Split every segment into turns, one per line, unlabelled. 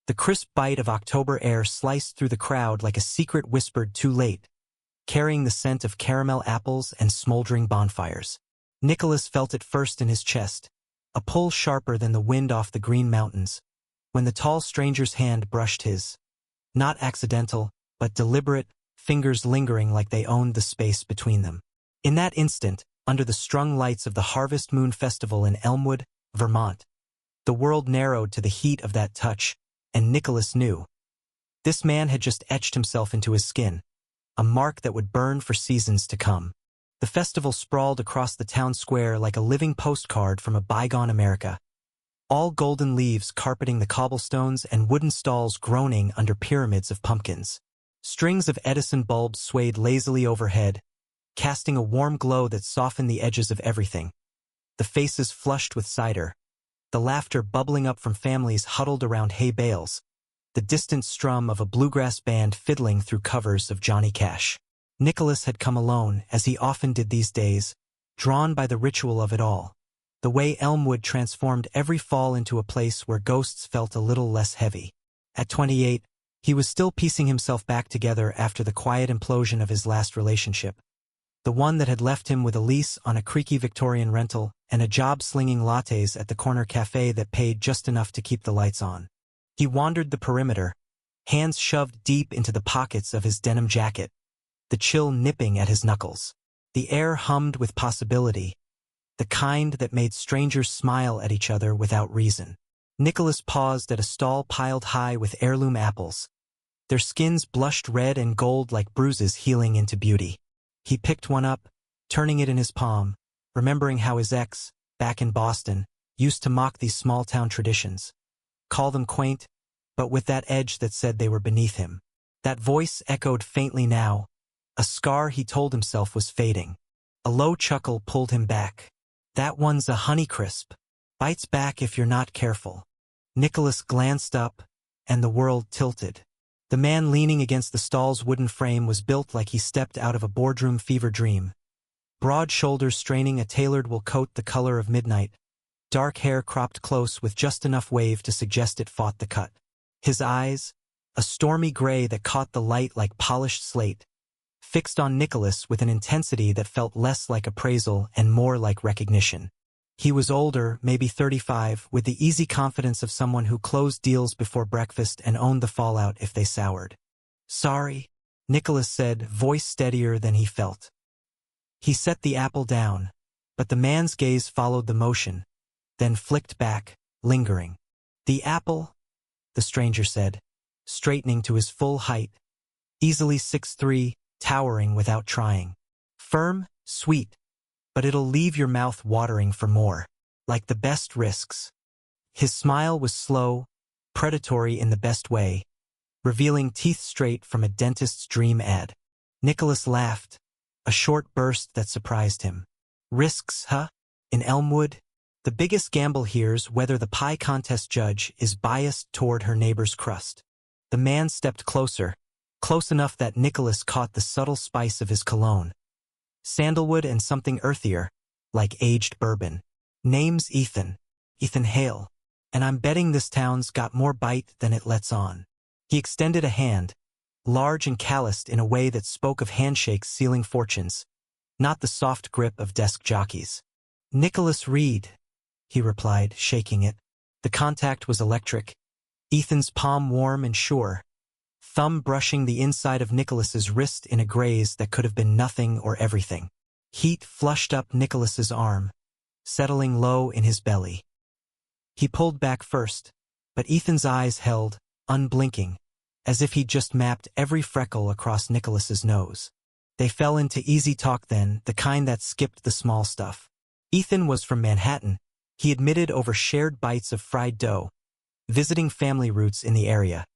The crisp bite of October air sliced through the crowd like a secret whispered too late, carrying the scent of caramel apples and smoldering bonfires. Nicholas felt it first in his chest, a pull sharper than the wind off the green mountains, when the tall stranger's hand brushed his. Not accidental, but deliberate, fingers lingering like they owned the space between them. In that instant, under the strung lights of the Harvest Moon Festival in Elmwood, Vermont, the world narrowed to the heat of that touch, and Nicholas knew. This man had just etched himself into his skin, a mark that would burn for seasons to come. The festival sprawled across the town square like a living postcard from a bygone America, all golden leaves carpeting the cobblestones and wooden stalls groaning under pyramids of pumpkins. Strings of Edison bulbs swayed lazily overhead, casting a warm glow that softened the edges of everything. The faces flushed with cider, the laughter bubbling up from families huddled around hay bales, the distant strum of a bluegrass band fiddling through covers of Johnny Cash. Nicholas had come alone, as he often did these days, drawn by the ritual of it all, the way Elmwood transformed every fall into a place where ghosts felt a little less heavy. At 28, he was still piecing himself back together after the quiet implosion of his last relationship, the one that had left him with a lease on a creaky Victorian rental and a job slinging lattes at the corner cafe that paid just enough to keep the lights on. He wandered the perimeter, hands shoved deep into the pockets of his denim jacket, the chill nipping at his knuckles. The air hummed with possibility, the kind that made strangers smile at each other without reason. Nicholas paused at a stall piled high with heirloom apples. Their skins blushed red and gold like bruises healing into beauty. He picked one up, turning it in his palm, remembering how his ex, back in Boston, used to mock these small-town traditions, call them quaint, but with that edge that said they were beneath him. That voice echoed faintly now, a scar he told himself was fading. A low chuckle pulled him back. That one's a Honeycrisp. Bites back if you're not careful. Nicholas glanced up, and the world tilted. The man leaning against the stall's wooden frame was built like he stepped out of a boardroom fever dream. Broad shoulders straining a tailored wool coat the color of midnight, dark hair cropped close with just enough wave to suggest it fought the cut. His eyes, a stormy gray that caught the light like polished slate, fixed on Nicholas with an intensity that felt less like appraisal and more like recognition. He was older, maybe 35, with the easy confidence of someone who closed deals before breakfast and owned the fallout if they soured. "Sorry," Nicholas said, voice steadier than he felt. He set the apple down, but the man's gaze followed the motion, then flicked back, lingering. "The apple?" the stranger said, straightening to his full height, easily 6'3", towering without trying. "Firm, sweet, but it'll leave your mouth watering for more, like the best risks." His smile was slow, predatory in the best way, revealing teeth straight from a dentist's dream ad. Nicholas laughed, a short burst that surprised him. "Risks, huh? In Elmwood? The biggest gamble here's whether the pie contest judge is biased toward her neighbor's crust." The man stepped closer, close enough that Nicholas caught the subtle spice of his cologne. Sandalwood and something earthier, like aged bourbon. "Name's Ethan. Ethan Hale. And I'm betting this town's got more bite than it lets on." He extended a hand, large and calloused in a way that spoke of handshakes sealing fortunes, not the soft grip of desk jockeys. "Nicholas Reed," he replied, shaking it. The contact was electric, Ethan's palm warm and sure, thumb brushing the inside of Nicholas's wrist in a graze that could have been nothing or everything. Heat flushed up Nicholas's arm, settling low in his belly. He pulled back first, but Ethan's eyes held, unblinking, as if he'd just mapped every freckle across Nicholas's nose. They fell into easy talk then, the kind that skipped the small stuff. Ethan was from Manhattan, he admitted over shared bites of fried dough, visiting family roots in the area,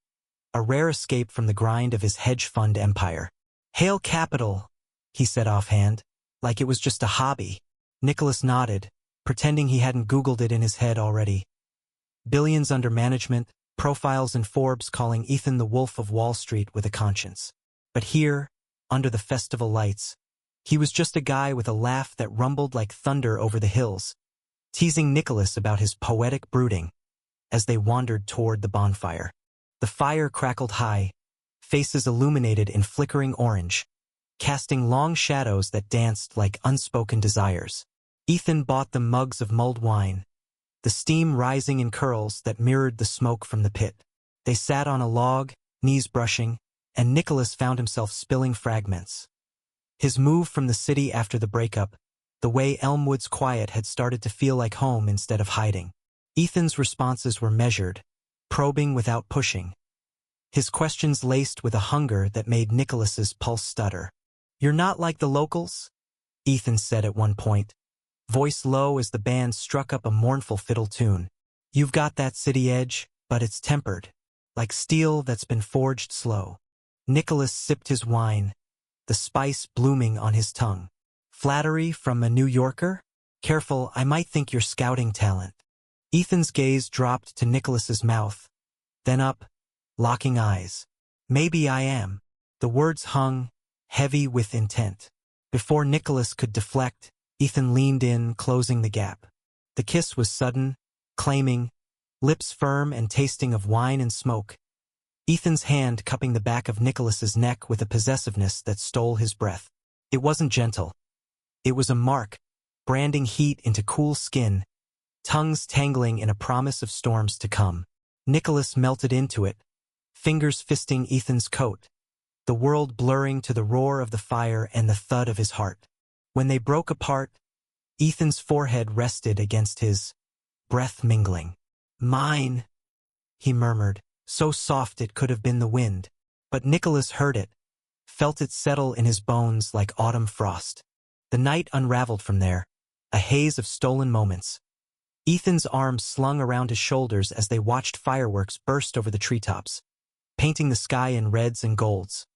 a rare escape from the grind of his hedge fund empire. "Hale Capital," he said offhand, like it was just a hobby. Nicholas nodded, pretending he hadn't Googled it in his head already. Billions under management, profiles in Forbes calling Ethan the Wolf of Wall Street with a conscience. But here, under the festival lights, he was just a guy with a laugh that rumbled like thunder over the hills, teasing Nicholas about his poetic brooding as they wandered toward the bonfire. The fire crackled high, faces illuminated in flickering orange, casting long shadows that danced like unspoken desires. Ethan bought them mugs of mulled wine, the steam rising in curls that mirrored the smoke from the pit. They sat on a log, knees brushing, and Nicholas found himself spilling fragments. His move from the city after the breakup, the way Elmwood's quiet had started to feel like home instead of hiding. Ethan's responses were measured, probing without pushing. His questions laced with a hunger that made Nicholas's pulse stutter. "You're not like the locals?" Ethan said at one point, voice low as the band struck up a mournful fiddle tune. "You've got that city edge, but it's tempered, like steel that's been forged slow." Nicholas sipped his wine, the spice blooming on his tongue. "Flattery from a New Yorker? Careful, I might think you're scouting talent." Ethan's gaze dropped to Nicholas's mouth, then up, locking eyes. "Maybe I am." The words hung, heavy with intent. Before Nicholas could deflect, Ethan leaned in, closing the gap. The kiss was sudden, claiming, lips firm and tasting of wine and smoke. Ethan's hand cupping the back of Nicholas's neck with a possessiveness that stole his breath. It wasn't gentle. It was a mark, branding heat into cool skin, tongues tangling in a promise of storms to come. Nicholas melted into it, fingers fisting Ethan's coat, the world blurring to the roar of the fire and the thud of his heart. When they broke apart, Ethan's forehead rested against his, breath mingling. "Mine," he murmured, so soft it could have been the wind. But Nicholas heard it, felt it settle in his bones like autumn frost. The night unraveled from there, a haze of stolen moments. Ethan's arms slung around his shoulders as they watched fireworks burst over the treetops, painting the sky in reds and golds.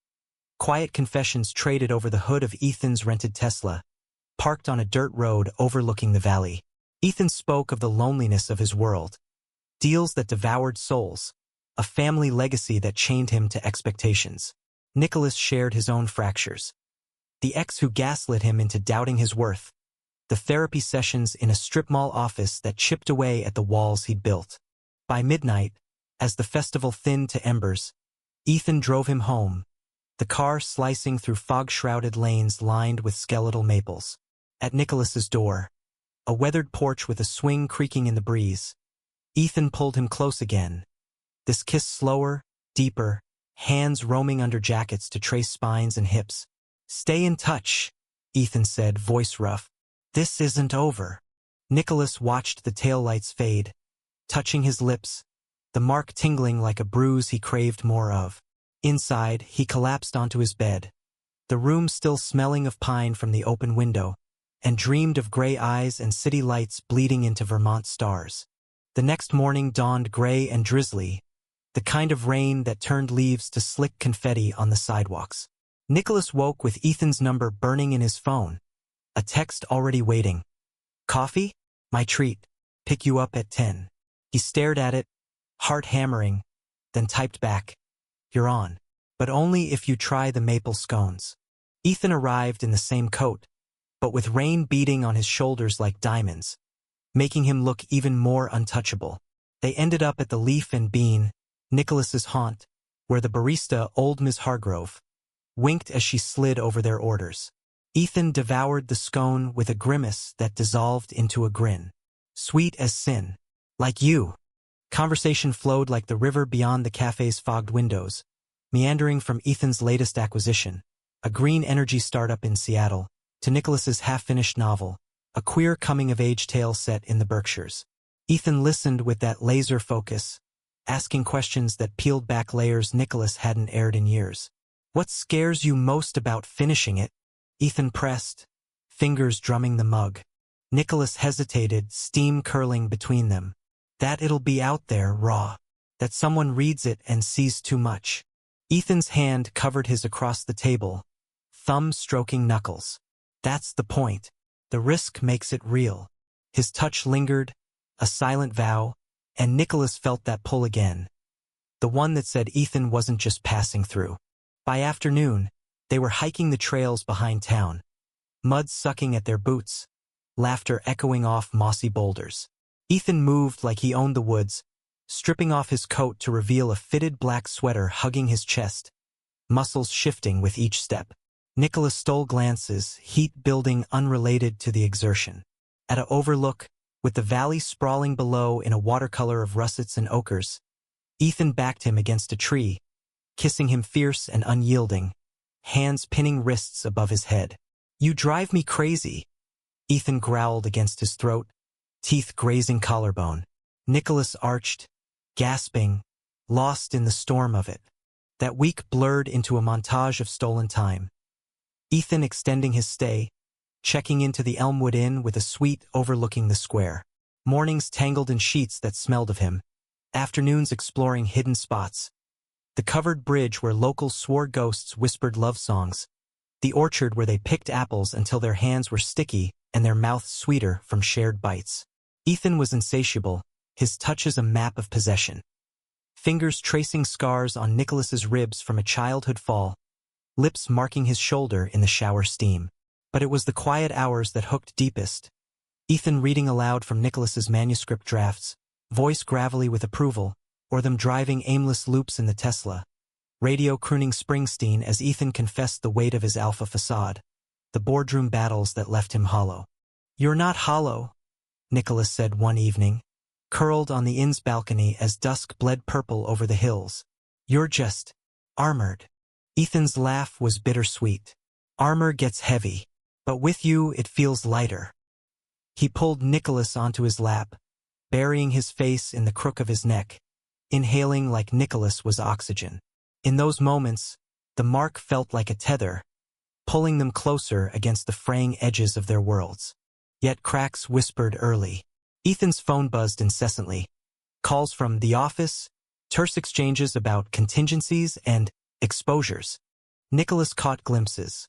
Quiet confessions traded over the hood of Ethan's rented Tesla, parked on a dirt road overlooking the valley. Ethan spoke of the loneliness of his world, deals that devoured souls, a family legacy that chained him to expectations. Nicholas shared his own fractures. The ex who gaslit him into doubting his worth, the therapy sessions in a strip mall office that chipped away at the walls he'd built. By midnight, as the festival thinned to embers, Ethan drove him home, the car slicing through fog-shrouded lanes lined with skeletal maples. At Nicholas's door, a weathered porch with a swing creaking in the breeze, Ethan pulled him close again. This kiss slower, deeper, hands roaming under jackets to trace spines and hips. "Stay in touch," Ethan said, voice rough. "This isn't over." Nicholas watched the taillights fade, touching his lips, the mark tingling like a bruise he craved more of. Inside, he collapsed onto his bed, the room still smelling of pine from the open window, and dreamed of gray eyes and city lights bleeding into Vermont stars. The next morning dawned gray and drizzly, the kind of rain that turned leaves to slick confetti on the sidewalks. Nicholas woke with Ethan's number burning in his phone, a text already waiting. "Coffee? My treat. Pick you up at 10. He stared at it, heart hammering, then typed back, "You're on, but only if you try the maple scones." Ethan arrived in the same coat, but with rain beating on his shoulders like diamonds, making him look even more untouchable. They ended up at the Leaf and Bean, Nicholas's haunt, where the barista, old Miss Hargrove, winked as she slid over their orders. Ethan devoured the scone with a grimace that dissolved into a grin. "Sweet as sin. Like you." Conversation flowed like the river beyond the cafe's fogged windows, meandering from Ethan's latest acquisition, a green energy startup in Seattle, to Nicholas's half-finished novel, a queer coming-of-age tale set in the Berkshires. Ethan listened with that laser focus, asking questions that peeled back layers Nicholas hadn't aired in years. "What scares you most about finishing it?" Ethan pressed, fingers drumming the mug. Nicholas hesitated, steam curling between them. "That it'll be out there, raw. That someone reads it and sees too much." Ethan's hand covered his across the table, thumb stroking knuckles. "That's the point. The risk makes it real." His touch lingered, a silent vow, and Nicholas felt that pull again. The one that said Ethan wasn't just passing through. By afternoon, they were hiking the trails behind town, mud sucking at their boots, laughter echoing off mossy boulders. Ethan moved like he owned the woods, stripping off his coat to reveal a fitted black sweater hugging his chest, muscles shifting with each step. Nicholas stole glances, heat building unrelated to the exertion. At a overlook, with the valley sprawling below in a watercolor of russets and ochres, Ethan backed him against a tree, kissing him fierce and unyielding, hands pinning wrists above his head. "You drive me crazy," Ethan growled against his throat, teeth grazing collarbone. Nicholas arched, gasping, lost in the storm of it. That week blurred into a montage of stolen time. Ethan extending his stay, checking into the Elmwood Inn with a suite overlooking the square. Mornings tangled in sheets that smelled of him. Afternoons exploring hidden spots. The covered bridge where locals swore ghosts whispered love songs. The orchard where they picked apples until their hands were sticky and their mouths sweeter from shared bites. Ethan was insatiable, his touches a map of possession. Fingers tracing scars on Nicholas's ribs from a childhood fall, lips marking his shoulder in the shower steam. But it was the quiet hours that hooked deepest. Ethan reading aloud from Nicholas's manuscript drafts, voice gravelly with approval, or them driving aimless loops in the Tesla. Radio crooning Springsteen as Ethan confessed the weight of his alpha facade, the boardroom battles that left him hollow. "You're not hollow," Nicholas said one evening, curled on the inn's balcony as dusk bled purple over the hills. "You're just armored." Ethan's laugh was bittersweet. "Armor gets heavy, but with you it feels lighter." He pulled Nicholas onto his lap, burying his face in the crook of his neck, inhaling like Nicholas was oxygen. In those moments, the mark felt like a tether, pulling them closer against the fraying edges of their worlds. Yet cracks whispered early. Ethan's phone buzzed incessantly. Calls from the office, terse exchanges about contingencies and exposures. Nicholas caught glimpses.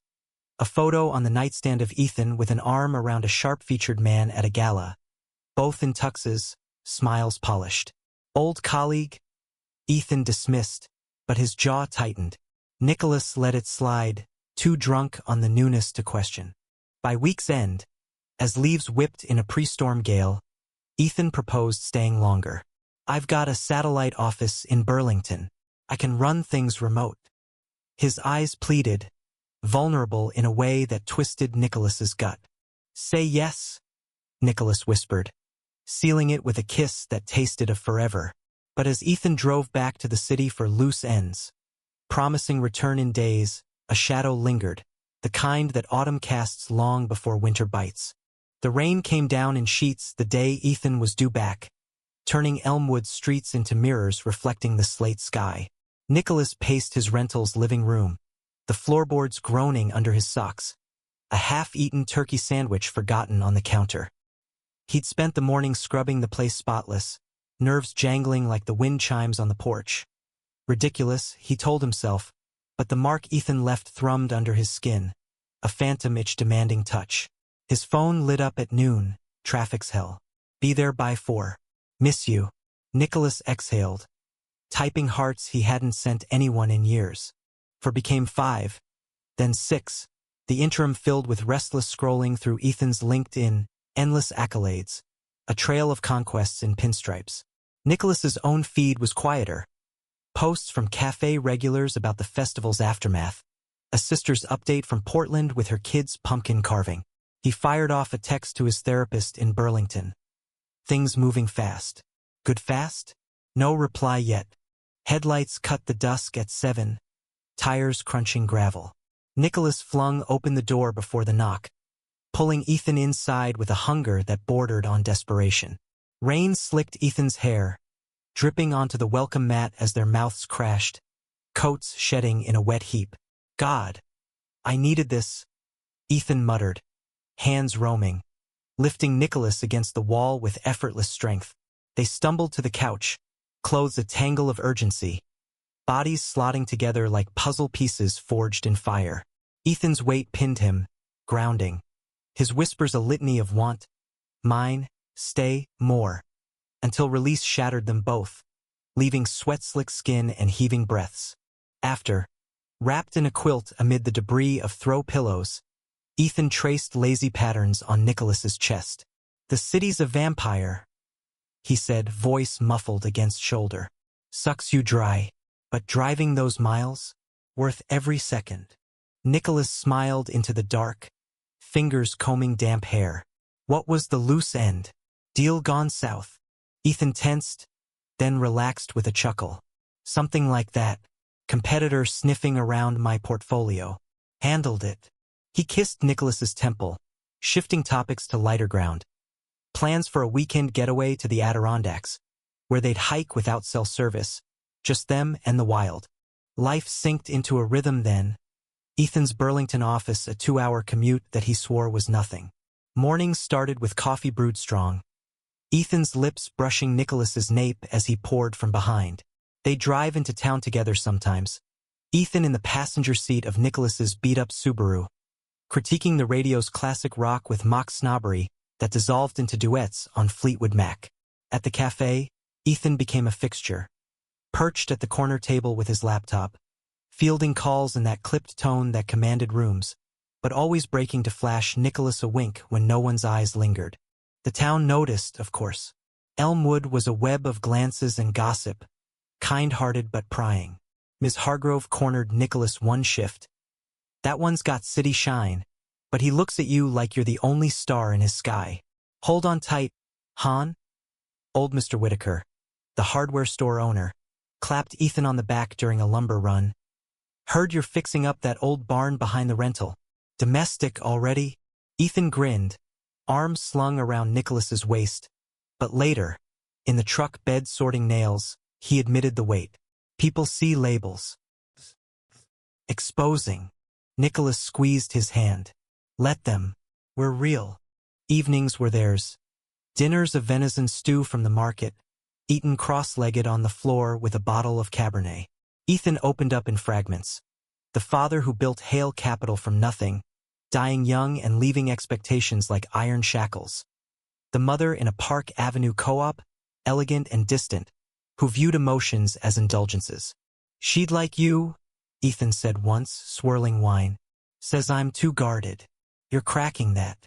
A photo on the nightstand of Ethan with an arm around a sharp-featured man at a gala. Both in tuxes, smiles polished. Old colleague? Ethan dismissed, but his jaw tightened. Nicholas let it slide, too drunk on the newness to question. By week's end, as leaves whipped in a pre-storm gale, Ethan proposed staying longer. "I've got a satellite office in Burlington. I can run things remote." His eyes pleaded, vulnerable in a way that twisted Nicholas's gut. "Say yes," Nicholas whispered, sealing it with a kiss that tasted of forever. But as Ethan drove back to the city for loose ends, promising return in days, a shadow lingered, the kind that autumn casts long before winter bites. The rain came down in sheets the day Ethan was due back, turning Elmwood streets into mirrors reflecting the slate sky. Nicholas paced his rental's living room, the floorboards groaning under his socks, a half-eaten turkey sandwich forgotten on the counter. He'd spent the morning scrubbing the place spotless, nerves jangling like the wind chimes on the porch. Ridiculous, he told himself, but the mark Ethan left thrummed under his skin, a phantom itch demanding touch. His phone lit up at noon, traffic's hell. "Be there by 4. Miss you." Nicholas exhaled, typing hearts he hadn't sent anyone in years. For became 5, then 6, the interim filled with restless scrolling through Ethan's LinkedIn, endless accolades, a trail of conquests in pinstripes. Nicholas's own feed was quieter. Posts from cafe regulars about the festival's aftermath, a sister's update from Portland with her kids' pumpkin carving. He fired off a text to his therapist in Burlington. "Things moving fast." "Good fast?" No reply yet. Headlights cut the dusk at 7, tires crunching gravel. Nicholas flung open the door before the knock, pulling Ethan inside with a hunger that bordered on desperation. Rain slicked Ethan's hair, dripping onto the welcome mat as their mouths crashed, coats shedding in a wet heap. "God, I needed this," Ethan muttered, hands roaming, lifting Nicholas against the wall with effortless strength. They stumbled to the couch, clothes a tangle of urgency, bodies slotting together like puzzle pieces forged in fire. Ethan's weight pinned him, grounding, his whispers a litany of want, mine, stay, more, until release shattered them both, leaving sweat-slick skin and heaving breaths. After, wrapped in a quilt amid the debris of throw pillows, Ethan traced lazy patterns on Nicholas's chest. "The city's a vampire," he said, voice muffled against shoulder. Sucks you dry. But driving those miles? Worth every second. Nicholas smiled into the dark, fingers combing damp hair. What was the loose end? Deal gone south? Ethan tensed, then relaxed with a chuckle. Something like that. Competitor sniffing around my portfolio. Handled it. He kissed Nicholas's temple, shifting topics to lighter ground. Plans for a weekend getaway to the Adirondacks, where they'd hike without cell service, just them and the wild. Life synced into a rhythm then. Ethan's Burlington office, a 2-hour commute that he swore was nothing. Mornings started with coffee brewed strong. Ethan's lips brushing Nicholas's nape as he poured from behind. They'd drive into town together sometimes. Ethan in the passenger seat of Nicholas's beat-up Subaru, critiquing the radio's classic rock with mock snobbery that dissolved into duets on Fleetwood Mac. At the cafe, Ethan became a fixture. Perched at the corner table with his laptop, fielding calls in that clipped tone that commanded rooms, but always breaking to flash Nicholas a wink when no one's eyes lingered. The town noticed, of course. Elmwood was a web of glances and gossip, kind-hearted but prying. Ms. Hargrove cornered Nicholas one shift. That one's got city shine, but he looks at you like you're the only star in his sky. Hold on tight, hon. Old Mr. Whitaker, the hardware store owner, clapped Ethan on the back during a lumber run. Heard you're fixing up that old barn behind the rental. Domestic already? Ethan grinned, arms slung around Nicholas's waist. But later, in the truck bed sorting nails, he admitted the weight. People see labels. Exposing. Nicholas squeezed his hand. Let them. We're real. Evenings were theirs. Dinners of venison stew from the market, eaten cross-legged on the floor with a bottle of Cabernet. Ethan opened up in fragments. The father who built Hale Capital from nothing, dying young and leaving expectations like iron shackles. The mother in a Park Avenue co-op, elegant and distant, who viewed emotions as indulgences. She'd like you, Ethan said once, swirling wine. Says I'm too guarded. You're cracking that.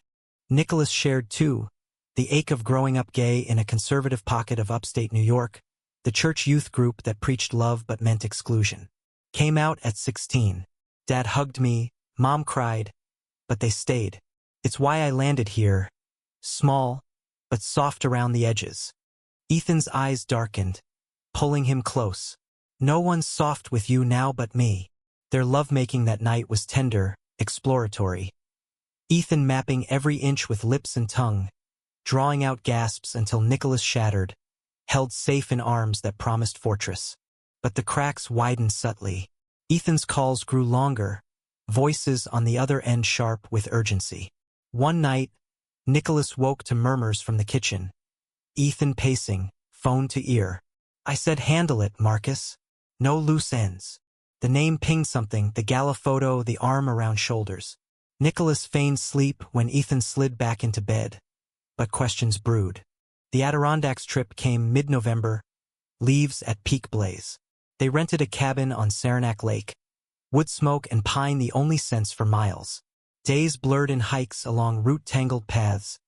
Nicholas shared too, the ache of growing up gay in a conservative pocket of upstate New York, the church youth group that preached love but meant exclusion. Came out at 16. Dad hugged me, Mom cried, but they stayed. It's why I landed here. Small, but soft around the edges. Ethan's eyes darkened, pulling him close. No one's soft with you now but me. Their lovemaking that night was tender, exploratory. Ethan mapping every inch with lips and tongue, drawing out gasps until Nicholas shattered, held safe in arms that promised fortress. But the cracks widened subtly. Ethan's calls grew longer, voices on the other end sharp with urgency. One night, Nicholas woke to murmurs from the kitchen. Ethan pacing, phone to ear. I said handle it, Marcus. No loose ends. The name pinged something, the gala photo, the arm around shoulders. Nicholas feigned sleep when Ethan slid back into bed. But questions brewed. The Adirondacks trip came mid-November, leaves at peak blaze. They rented a cabin on Saranac Lake, wood smoke and pine the only scents for miles. Days blurred in hikes along root-tangled paths,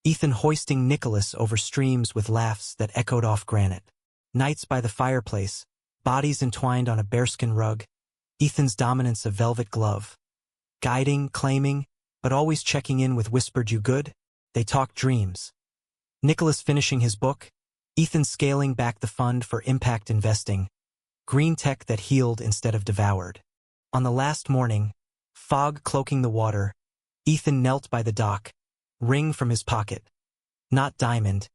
Ethan hoisting Nicholas over streams with laughs that echoed off granite. Nights by the fireplace, bodies entwined on a bearskin rug, Ethan's dominance a velvet glove. Guiding, claiming, but always checking in with whispered you good? They talked dreams. Nicholas finishing his book, Ethan scaling back the fund for impact investing, green tech that healed instead of devoured. On the last morning, fog cloaking the water, Ethan knelt by the dock, ring from his pocket. Not diamond,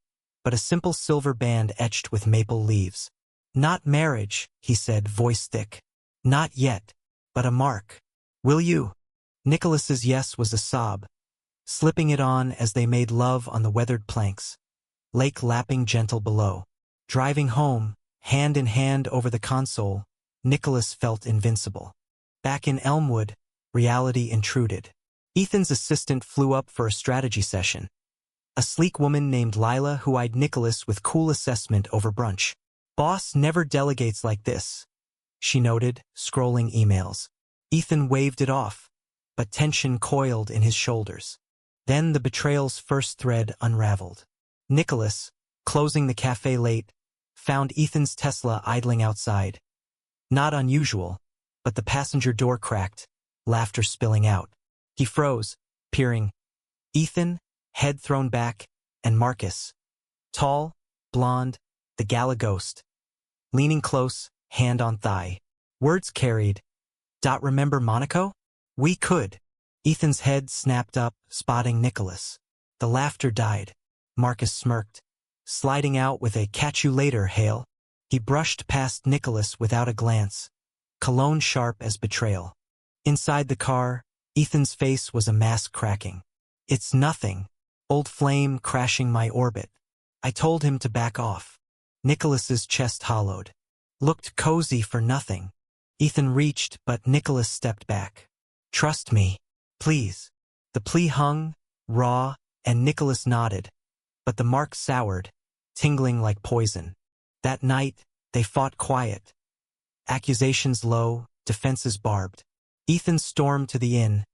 but a simple silver band etched with maple leaves. Not marriage, he said, voice thick. Not yet, but a mark. Will you? Nicholas's yes was a sob, slipping it on as they made love on the weathered planks. Lake lapping gentle below. Driving home, hand in hand over the console, Nicholas felt invincible. Back in Elmwood, reality intruded. Ethan's assistant flew up for a strategy session. A sleek woman named Lila who eyed Nicholas with cool assessment over brunch. Boss never delegates like this, she noted, scrolling emails. Ethan waved it off, but tension coiled in his shoulders. Then the betrayal's first thread unraveled. Nicholas, Closing the cafe late, found Ethan's Tesla idling outside. Not unusual, but the passenger door cracked, laughter spilling out. He froze, peering. Ethan, head thrown back, and Marcus. Tall, blonde, the gala ghost. Leaning close, hand on thigh. Words carried. Remember Monaco? We could. Ethan's head snapped up, spotting Nicholas. The laughter died. Marcus smirked, sliding out with a catch you later, Hale. He brushed past Nicholas without a glance, cologne sharp as betrayal. Inside the car, Ethan's face was a mask cracking. It's nothing. Old flame crashing my orbit. I told him to back off. Nicholas's chest hollowed. Looked cozy for nothing. Ethan reached, but Nicholas stepped back. Trust me, please. The plea hung, raw, and Nicholas nodded, but the mark soured, tingling like poison. That night, they fought quiet. Accusations low, defenses barbed. Ethan stormed to the inn,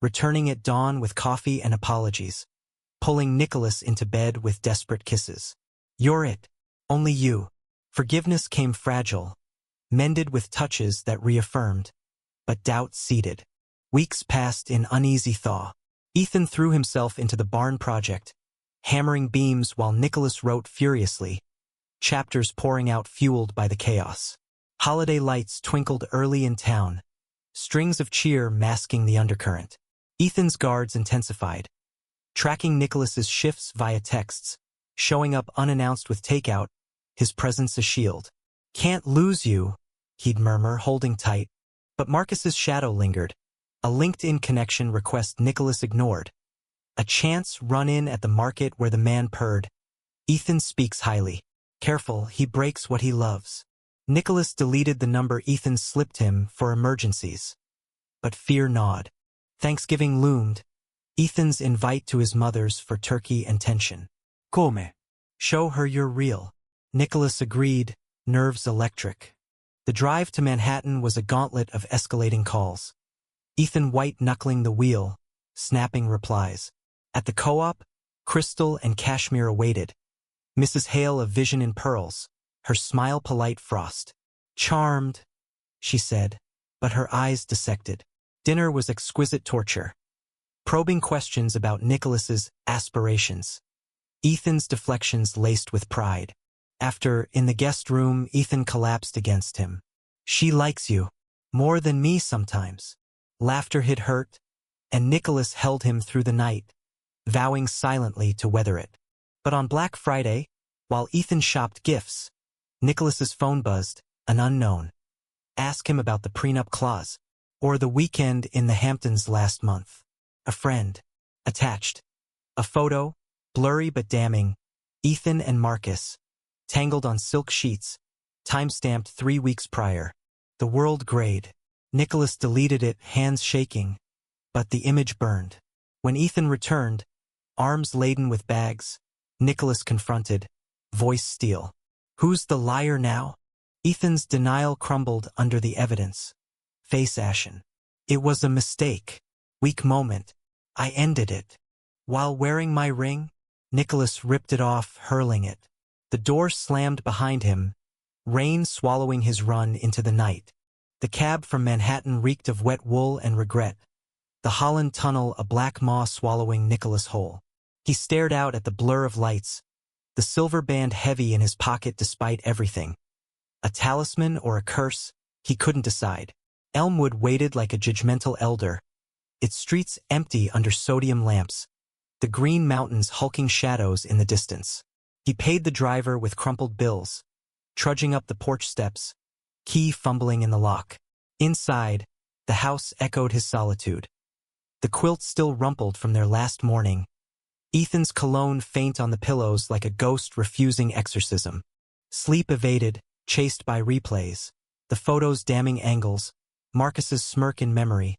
returning at dawn with coffee and apologies, pulling Nicholas into bed with desperate kisses. You're it. Only you. Forgiveness came fragile, mended with touches that reaffirmed, but doubt seeded. Weeks passed in uneasy thaw. Ethan threw himself into the barn project, hammering beams while Nicholas wrote furiously, chapters pouring out fueled by the chaos. Holiday lights twinkled early in town, strings of cheer masking the undercurrent. Ethan's guards intensified, tracking Nicholas's shifts via texts, showing up unannounced with takeout, his presence a shield. Can't lose you, he'd murmur, holding tight. But Marcus's shadow lingered. A LinkedIn connection request Nicholas ignored. A chance run-in at the market where the man purred. Ethan speaks highly. Careful, he breaks what he loves. Nicholas deleted the number Ethan slipped him for emergencies. But fear gnawed. Thanksgiving loomed. Ethan's invite to his mother's for turkey and tension. Come. Show her you're real. Nicholas agreed, nerves electric. The drive to Manhattan was a gauntlet of escalating calls. Ethan white-knuckling the wheel, snapping replies. At the co-op, Crystal and Cashmere awaited. Mrs. Hale a vision in pearls, her smile polite frost. Charmed, she said, but her eyes dissected. Dinner was exquisite torture. Probing questions about Nicholas's aspirations. Ethan's deflections laced with pride. After, in the guest room, Ethan collapsed against him. She likes you. More than me sometimes. Laughter hit hurt, and Nicholas held him through the night, vowing silently to weather it. But on Black Friday, while Ethan shopped gifts, Nicholas's phone buzzed, an unknown. Ask him about the prenup clause, or the weekend in the Hamptons last month. A friend. Attached. A photo, blurry but damning, Ethan and Marcus, tangled on silk sheets, time-stamped 3 weeks prior. The world grayed. Nicholas deleted it, hands shaking, but the image burned. When Ethan returned, arms laden with bags, Nicholas confronted, voice steel. Who's the liar now? Ethan's denial crumbled under the evidence. Face ashen. It was a mistake. Weak moment. I ended it. While wearing my ring, Nicholas ripped it off, hurling it. The door slammed behind him, rain swallowing his run into the night. The cab from Manhattan reeked of wet wool and regret. The Holland Tunnel a black maw swallowing Nicholas whole. He stared out at the blur of lights, the silver band heavy in his pocket despite everything. A talisman or a curse, he couldn't decide. Elmwood waited like a judgmental elder, its streets empty under sodium lamps, the green mountains hulking shadows in the distance. He paid the driver with crumpled bills, trudging up the porch steps, key fumbling in the lock. Inside, the house echoed his solitude. The quilts still rumpled from their last morning. Ethan's cologne faint on the pillows like a ghost refusing exorcism. Sleep evaded, chased by replays. The photos damning angles, Marcus's smirk in memory.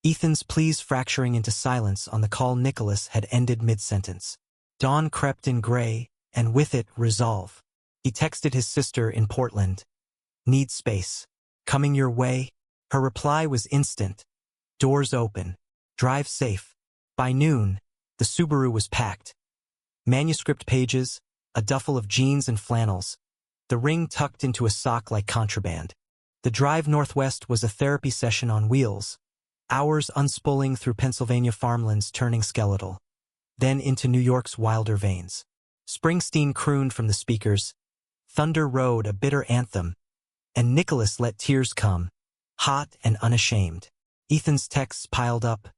Ethan's pleas fracturing into silence on the call Nicholas had ended mid-sentence. Dawn crept in gray, and with it, resolve. He texted his sister in Portland. Need space. Coming your way? Her reply was instant. Doors open. Drive safe. By noon, the Subaru was packed. Manuscript pages, a duffel of jeans and flannels, the ring tucked into a sock like contraband. The drive northwest was a therapy session on wheels, hours unspooling through Pennsylvania farmlands turning skeletal, then into New York's wilder veins. Springsteen crooned from the speakers, Thunder Road a bitter anthem, and Nicholas let tears come, hot and unashamed. Ethan's texts piled up.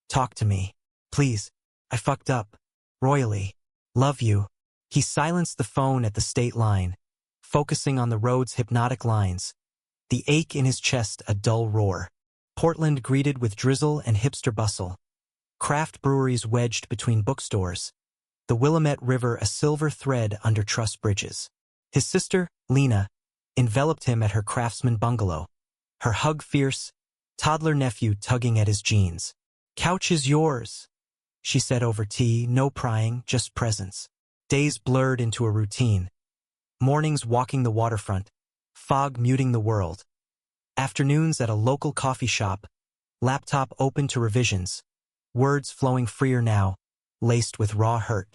Talk to me. Please. I fucked up. Royally. Love you. He silenced the phone at the state line, focusing on the road's hypnotic lines, the ache in his chest a dull roar. Portland greeted with drizzle and hipster bustle. Craft breweries wedged between bookstores. The Willamette River a silver thread under truss bridges. His sister, Lena, enveloped him at her craftsman bungalow, her hug fierce, toddler nephew tugging at his jeans. Couch is yours, she said over tea, no prying, just presence. Days blurred into a routine. Mornings walking the waterfront, fog muting the world. Afternoons at a local coffee shop, laptop open to revisions, words flowing freer now, laced with raw hurt.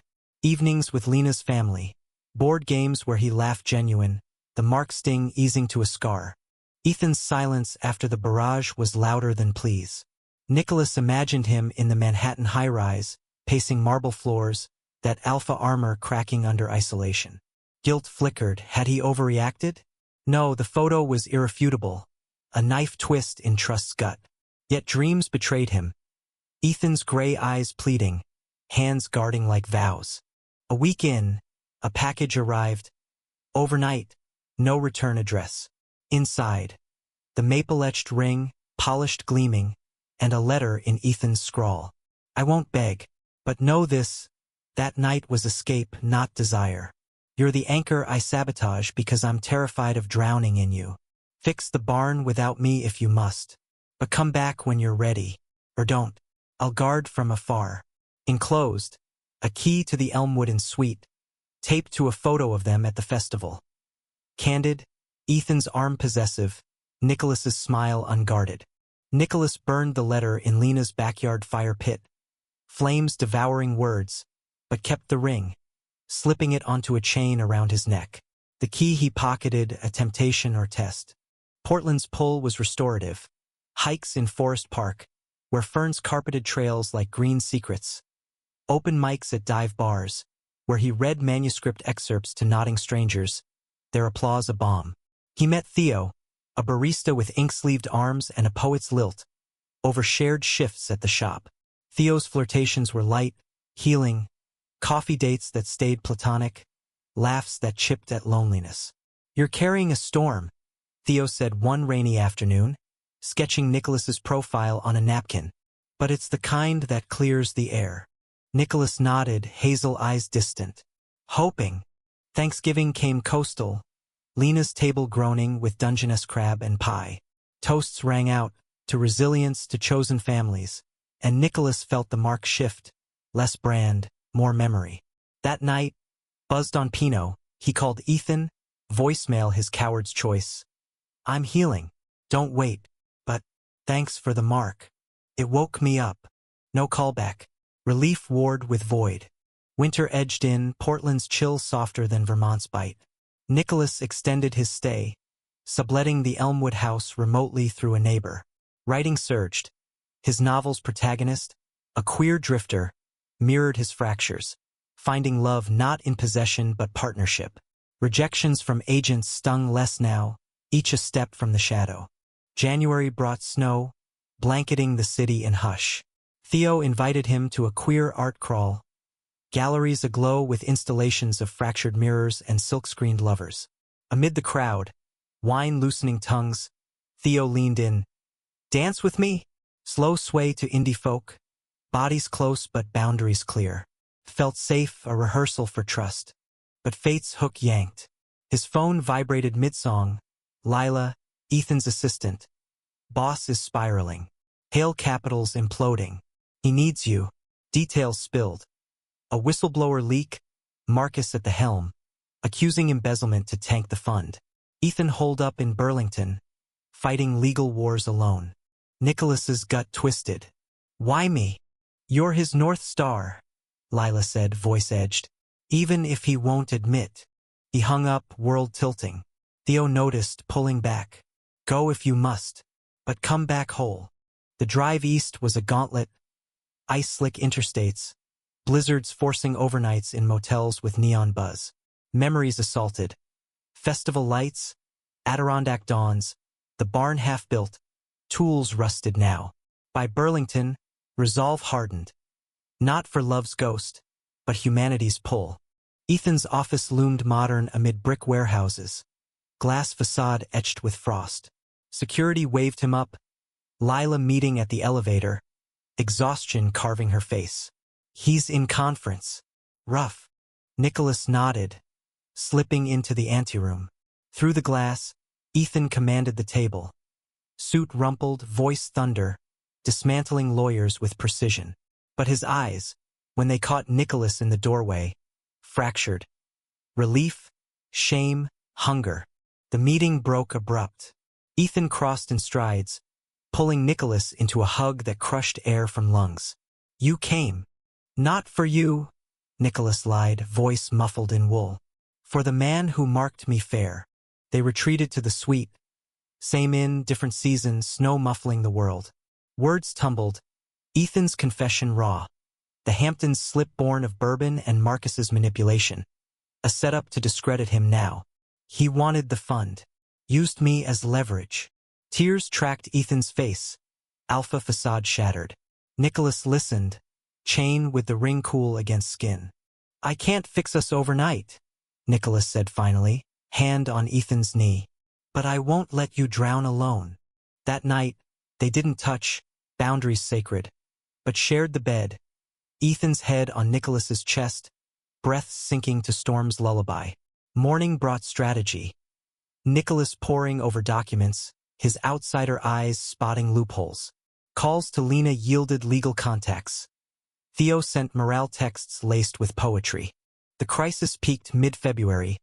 Evenings with Lena's family, board games where he laughed genuine, the mark sting easing to a scar. Ethan's silence after the barrage was louder than pleas. Nicholas imagined him in the Manhattan high-rise, pacing marble floors, that alpha armor cracking under isolation. Guilt flickered. Had he overreacted? No, the photo was irrefutable, a knife twist in Trust's gut. Yet dreams betrayed him. Ethan's gray eyes pleading, hands guarding like vows. A week in, a package arrived. Overnight, no return address. Inside, the maple-etched ring, polished gleaming, and a letter in Ethan's scrawl. I won't beg, but know this, that night was escape, not desire. You're the anchor I sabotage because I'm terrified of drowning in you. Fix the barn without me if you must, but come back when you're ready, or don't. I'll guard from afar. Enclosed, a key to the Elmwood suite, taped to a photo of them at the festival. Candid, Ethan's arm possessive, Nicholas's smile unguarded. Nicholas burned the letter in Lena's backyard fire pit, flames devouring words, but kept the ring, slipping it onto a chain around his neck. The key he pocketed, a temptation or test. Portland's pull was restorative. Hikes in Forest Park, where ferns carpeted trails like green secrets. Open mics at dive bars, where he read manuscript excerpts to nodding strangers, their applause a balm. He met Theo, a barista with ink-sleeved arms and a poet's lilt, over shared shifts at the shop. Theo's flirtations were light, healing, coffee dates that stayed platonic, laughs that chipped at loneliness. You're carrying a storm, Theo said one rainy afternoon, sketching Nicholas's profile on a napkin. But it's the kind that clears the air. Nicholas nodded, hazel eyes distant. Hoping. Thanksgiving came coastal, Lena's table groaning with Dungeness crab and pie. Toasts rang out, to resilience, to chosen families, and Nicholas felt the mark shift, less brand, more memory. That night, buzzed on Pinot, he called Ethan, voicemail his coward's choice. I'm healing. Don't wait. But, thanks for the mark. It woke me up. No callback. Relief warred with void. Winter edged in, Portland's chill softer than Vermont's bite. Nicholas extended his stay, subletting the Elmwood house remotely through a neighbor. Writing surged. His novel's protagonist, a queer drifter, mirrored his fractures, finding love not in possession but partnership. Rejections from agents stung less now, each a step from the shadow. January brought snow, blanketing the city in hush. Theo invited him to a queer art crawl, galleries aglow with installations of fractured mirrors and silk-screened lovers. Amid the crowd, wine loosening tongues, Theo leaned in. Dance with me? Slow sway to indie folk, bodies close but boundaries clear. Felt safe, a rehearsal for trust. But fate's hook yanked. His phone vibrated mid-song. Lila, Ethan's assistant. Boss is spiraling. Hail capitals imploding. He needs you. Details spilled. A whistleblower leak. Marcus at the helm, accusing embezzlement to tank the fund. Ethan holed up in Burlington, fighting legal wars alone. Nicholas's gut twisted. Why me? You're his North Star, Lila said, voice edged. Even if he won't admit. He hung up, world tilting. Theo noticed, pulling back. Go if you must, but come back whole. The drive east was a gauntlet. Ice-slick interstates. Blizzards forcing overnights in motels with neon buzz. Memories assaulted. Festival lights. Adirondack dawns. The barn half-built. Tools rusted now. By Burlington, resolve hardened. Not for love's ghost, but humanity's pull. Ethan's office loomed modern amid brick warehouses. Glass facade etched with frost. Security waved him up. Lila meeting at the elevator. Exhaustion carving her face. He's in conference. Rough. Nicholas nodded, slipping into the anteroom. Through the glass, Ethan commanded the table. Suit rumpled, voice thunder, dismantling lawyers with precision. But his eyes, when they caught Nicholas in the doorway, fractured. Relief, shame, hunger. The meeting broke abrupt. Ethan crossed in strides, pulling Nicholas into a hug that crushed air from lungs. You came. Not for you, Nicholas lied, voice muffled in wool. For the man who marked me fair. They retreated to the suite. Same inn, different season, snow muffling the world. Words tumbled. Ethan's confession raw. The Hamptons slip born of bourbon and Marcus's manipulation. A setup to discredit him now. He wanted the fund. Used me as leverage. Tears tracked Ethan's face. Alpha facade shattered. Nicholas listened. Chain with the ring cool against skin. I can't fix us overnight, Nicholas said finally, hand on Ethan's knee. But I won't let you drown alone. That night, they didn't touch, boundaries sacred, but shared the bed. Ethan's head on Nicholas's chest, breath sinking to Storm's lullaby. Morning brought strategy. Nicholas poring over documents, his outsider eyes spotting loopholes. Calls to Lena yielded legal contacts. Theo sent morale texts laced with poetry. The crisis peaked mid-February,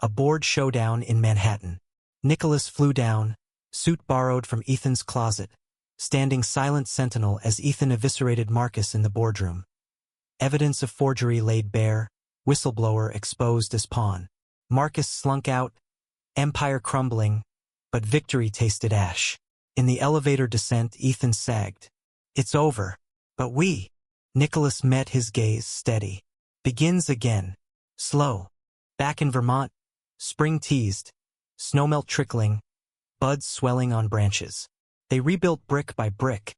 a board showdown in Manhattan. Nicholas flew down, suit borrowed from Ethan's closet, standing silent sentinel as Ethan eviscerated Marcus in the boardroom. Evidence of forgery laid bare, whistleblower exposed as pawn. Marcus slunk out, empire crumbling, but victory tasted ash. In the elevator descent, Ethan sagged. It's over, but we. Nicholas met his gaze steady. Begins again. Slow. Back in Vermont, spring teased, snowmelt trickling, buds swelling on branches. They rebuilt brick by brick.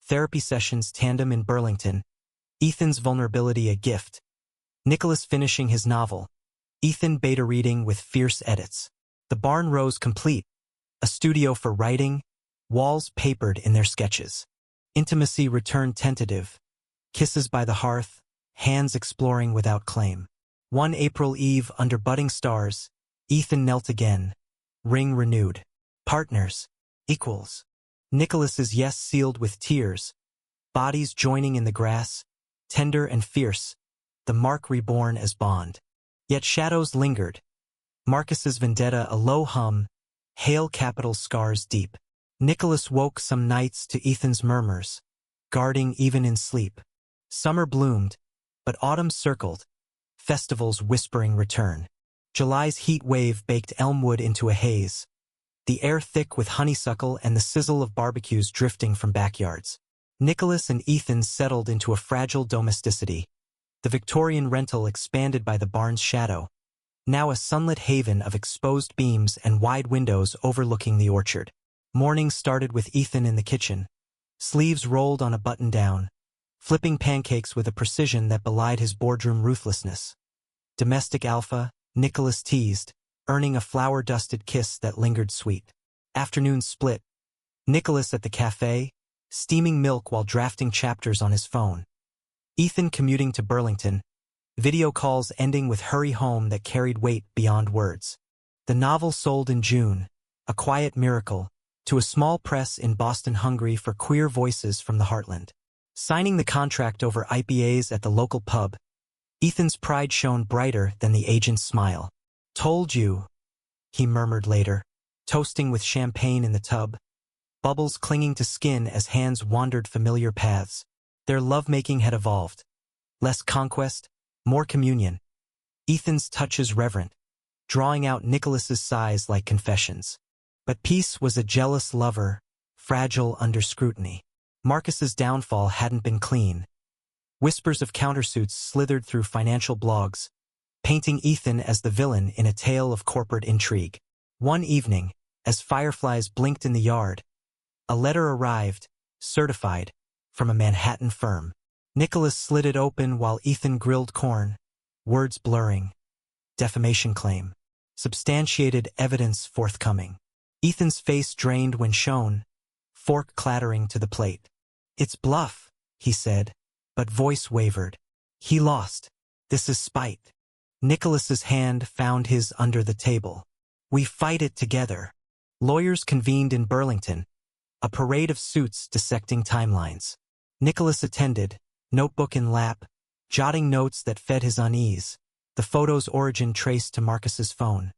Therapy sessions tandem in Burlington. Ethan's vulnerability a gift. Nicholas finishing his novel. Ethan beta reading with fierce edits. The barn rose complete. A studio for writing, walls papered in their sketches. Intimacy returned tentative. Kisses by the hearth, hands exploring without claim. One April eve under budding stars, Ethan knelt again. Ring renewed. Partners. Equals. Nicholas's yes sealed with tears. Bodies joining in the grass, tender and fierce. The mark reborn as bond. Yet shadows lingered. Marcus's vendetta a low hum, hail capital scars deep. Nicholas woke some nights to Ethan's murmurs, guarding even in sleep. Summer bloomed, but autumn circled, festivals whispering return. July's heat wave baked Elmwood into a haze, the air thick with honeysuckle and the sizzle of barbecues drifting from backyards. Nicholas and Ethan settled into a fragile domesticity. The Victorian rental expanded by the barn's shadow, now a sunlit haven of exposed beams and wide windows overlooking the orchard. Morning started with Ethan in the kitchen, sleeves rolled on a button-down, flipping pancakes with a precision that belied his boardroom ruthlessness. Domestic alpha, Nicholas teased, earning a flour-dusted kiss that lingered sweet. Afternoon split. Nicholas at the cafe, steaming milk while drafting chapters on his phone. Ethan commuting to Burlington, video calls ending with hurry home that carried weight beyond words. The novel sold in June, a quiet miracle, to a small press in Boston hungry for queer voices from the heartland. Signing the contract over IPAs at the local pub, Ethan's pride shone brighter than the agent's smile. Told you, he murmured later, toasting with champagne in the tub, bubbles clinging to skin as hands wandered familiar paths. Their lovemaking had evolved. Less conquest, more communion. Ethan's touches reverent, drawing out Nicholas's sighs like confessions. But peace was a jealous lover, fragile under scrutiny. Marcus's downfall hadn't been clean. Whispers of countersuits slithered through financial blogs, painting Ethan as the villain in a tale of corporate intrigue. One evening, as fireflies blinked in the yard, a letter arrived, certified, from a Manhattan firm. Nicholas slid it open while Ethan grilled corn, words blurring. Defamation claim. Substantiated evidence forthcoming. Ethan's face drained when shown, fork clattering to the plate. "It's bluff," he said, but voice wavered. "He lost. This is spite." Nicholas's hand found his under the table. "We fight it together." Lawyers convened in Burlington, a parade of suits dissecting timelines. Nicholas attended, notebook in lap, jotting notes that fed his unease, the photo's origin traced to Marcus's phone,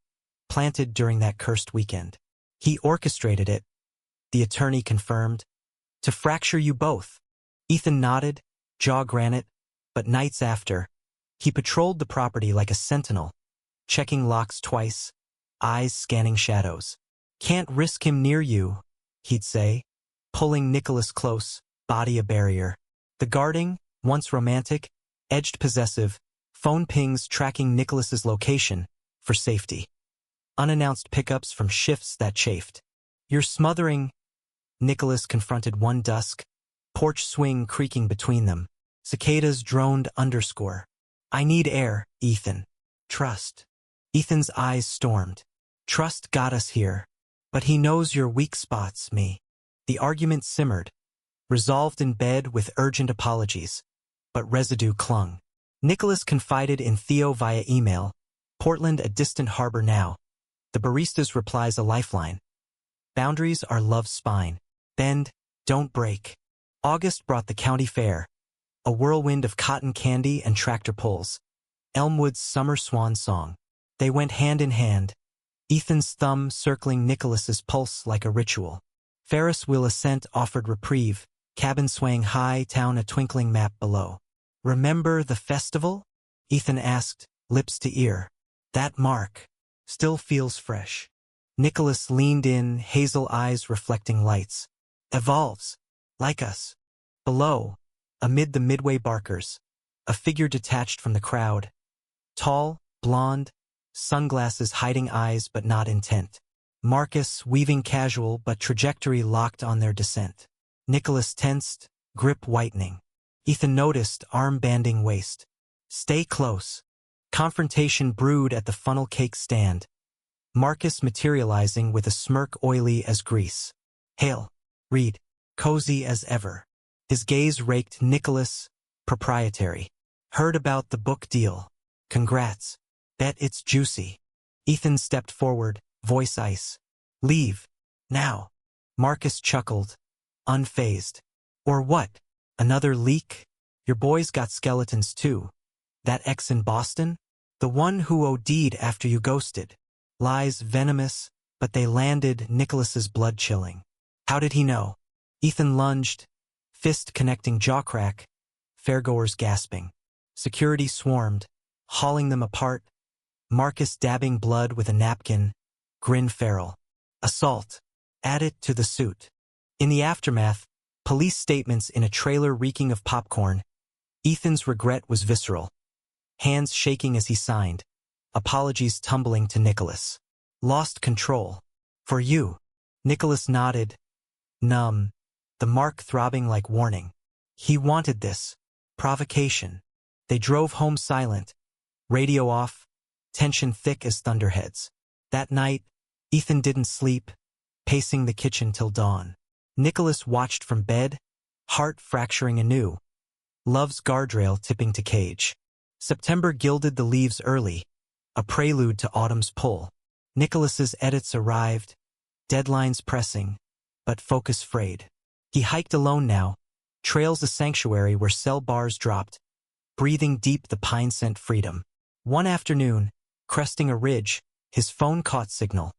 planted during that cursed weekend. He orchestrated it, the attorney confirmed, to fracture you both. Ethan nodded, jaw granite, but nights after, he patrolled the property like a sentinel, checking locks twice, eyes scanning shadows. "Can't risk him near you," he'd say, pulling Nicholas close, body a barrier. The guarding, once romantic, edged possessive, phone pings tracking Nicholas's location for safety. Unannounced pickups from shifts that chafed. "You're smothering," Nicholas confronted one dusk, porch swing creaking between them. Cicadas droned underscore. "I need air, Ethan. Trust." Ethan's eyes stormed. "Trust got us here. But he knows your weak spots, me." The argument simmered, resolved in bed with urgent apologies, but residue clung. Nicholas confided in Theo via email, Portland a distant harbor now. The barista's replies a lifeline. Boundaries are love's spine. Bend, don't break. August brought the county fair, a whirlwind of cotton candy and tractor pulls. Elmwood's summer swan song. They went hand in hand, Ethan's thumb circling Nicholas's pulse like a ritual. Ferris wheel ascent offered reprieve, cabin swaying high, town a twinkling map below. "Remember the festival?" Ethan asked, lips to ear. "That mark still feels fresh." Nicholas leaned in, hazel eyes reflecting lights. "Evolves. Like us." Below, amid the midway barkers, a figure detached from the crowd. Tall, blonde, sunglasses hiding eyes but not intent. Marcus, weaving casual but trajectory locked on their descent. Nicholas tensed, grip whitening. Ethan noticed arm-banding waist. "Stay close." Confrontation brewed at the funnel cake stand. Marcus materializing with a smirk oily as grease. "Hail, Reed." Cozy as ever. His gaze raked Nicholas, proprietary. "Heard about the book deal. Congrats. Bet it's juicy." Ethan stepped forward, voice ice. "Leave. Now." Marcus chuckled, unfazed. "Or what? Another leak? Your boy's got skeletons too. That ex in Boston? The one who OD'd after you ghosted." Lies venomous, but they landed. Nicholas's blood chilling. How did he know? Ethan lunged, fist connecting jaw crack, fairgoers gasping. Security swarmed, hauling them apart. Marcus dabbing blood with a napkin, grin feral. Assault. Add it to the suit. In the aftermath, police statements in a trailer reeking of popcorn. Ethan's regret was visceral. Hands shaking as he signed. Apologies tumbling to Nicholas. "Lost control. For you." Nicholas nodded, numb, the mark throbbing like warning. He wanted this. Provocation. They drove home silent, radio off, tension thick as thunderheads. That night, Ethan didn't sleep, pacing the kitchen till dawn. Nicholas watched from bed, heart fracturing anew, love's guardrail tipping to cage. September gilded the leaves early, a prelude to autumn's pull. Nicholas's edits arrived, deadlines pressing, but focus frayed. He hiked alone now, trails a sanctuary where cell bars dropped, breathing deep the pine scent freedom. One afternoon, cresting a ridge, his phone caught signal.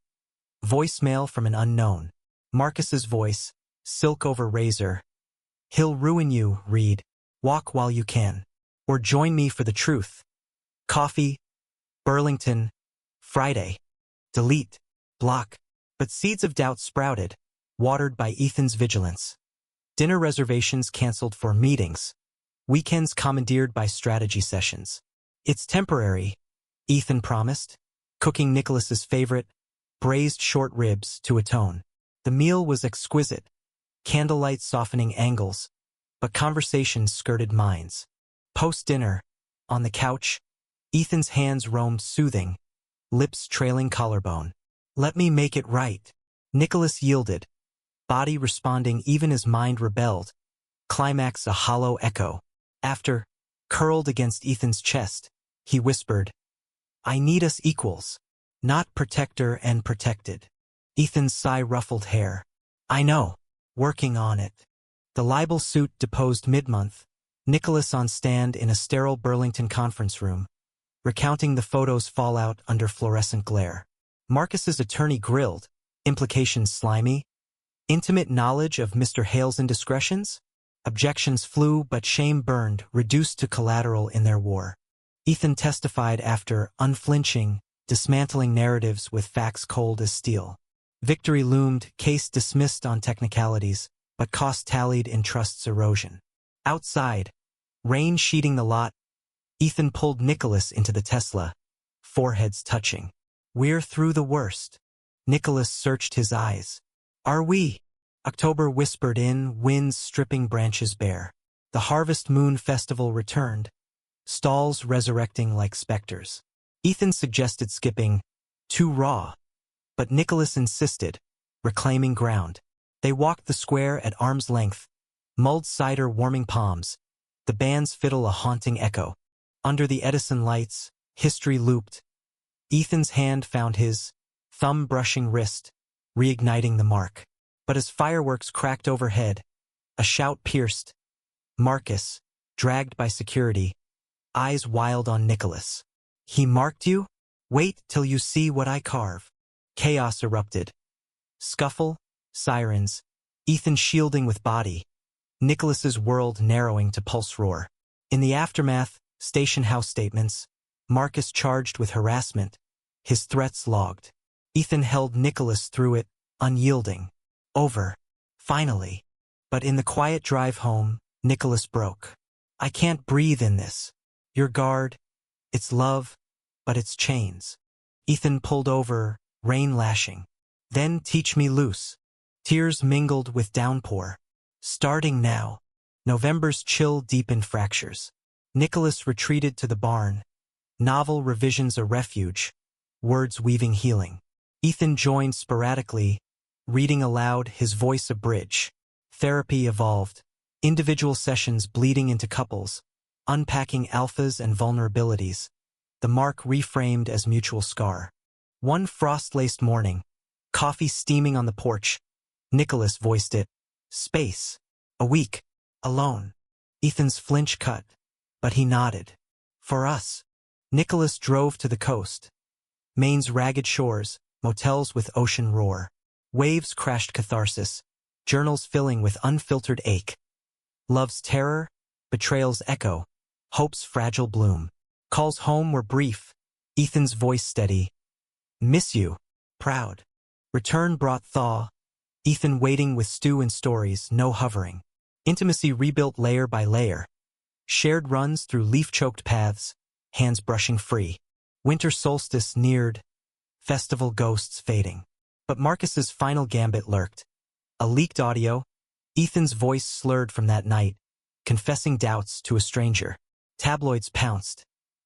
Voicemail from an unknown. Marcus's voice, silk over razor. "He'll ruin you, Reed. Walk while you can. Or join me for the truth." Coffee, Burlington, Friday. Delete. Block. But seeds of doubt sprouted, watered by Ethan's vigilance. Dinner reservations canceled for meetings. Weekends commandeered by strategy sessions. It's temporary, Ethan promised, cooking Nicholas's favorite, braised short ribs to atone. The meal was exquisite, candlelight softening angles, but conversations skirted minds. Post-dinner, on the couch, Ethan's hands roamed soothing, lips trailing collarbone. Let me make it right. Nicholas yielded, body responding even as mind rebelled, climax a hollow echo. After, curled against Ethan's chest, he whispered, I need us equals, not protector and protected. Ethan's sigh ruffled hair. I know. Working on it. The libel suit deposed mid-month, Nicholas on stand in a sterile Burlington conference room, recounting the photo's fallout under fluorescent glare. Marcus's attorney grilled, implications slimy, intimate knowledge of Mr. Hale's indiscretions? Objections flew but shame burned, reduced to collateral in their war. Ethan testified after, unflinching, dismantling narratives with facts cold as steel. Victory loomed, case dismissed on technicalities, but cost tallied in trust's erosion. Outside, rain sheeting the lot, Ethan pulled Nicholas into the Tesla, foreheads touching. We're through the worst. Nicholas searched his eyes. Are we? October whispered in, winds stripping branches bare. The Harvest Moon Festival returned, stalls resurrecting like specters. Ethan suggested skipping, too raw, but Nicholas insisted, reclaiming ground. They walked the square at arm's length, mulled cider warming palms, the band's fiddle a haunting echo. Under the Edison lights, history looped. Ethan's hand found his, thumb brushing wrist, reigniting the mark. But as fireworks cracked overhead, a shout pierced. Marcus, dragged by security, eyes wild on Nicholas. He marked you? Wait till you see what I carve. Chaos erupted. Scuffle, sirens, Ethan shielding with body, Nicholas's world narrowing to pulse roar. In the aftermath, station house statements, Marcus charged with harassment, his threats logged. Ethan held Nicholas through it, unyielding. Over. Finally. But in the quiet drive home, Nicholas broke. I can't breathe in this. Your guard, it's love, but it's chains. Ethan pulled over, rain lashing. Then teach me loose. Tears mingled with downpour. Starting now. November's chill deepened fractures. Nicholas retreated to the barn. Novel revisions a refuge. Words weaving healing. Ethan joined sporadically, reading aloud, his voice a bridge. Therapy evolved. Individual sessions bleeding into couples, unpacking alphas and vulnerabilities. The mark reframed as mutual scar. One frost-laced morning, coffee steaming on the porch, Nicholas voiced it. Space. A week. Alone. Ethan's flinch cut, but he nodded. For us. Nicholas drove to the coast. Maine's ragged shores, motels with ocean roar. Waves crashed catharsis, journals filling with unfiltered ache. Love's terror, betrayal's echo, hope's fragile bloom. Calls home were brief, Ethan's voice steady. Miss you. Proud. Return brought thaw, Ethan waiting with stew and stories, no hovering. Intimacy rebuilt layer by layer. Shared runs through leaf-choked paths, hands brushing free. Winter solstice neared, festival ghosts fading. But Marcus's final gambit lurked. A leaked audio, Ethan's voice slurred from that night, confessing doubts to a stranger. Tabloids pounced.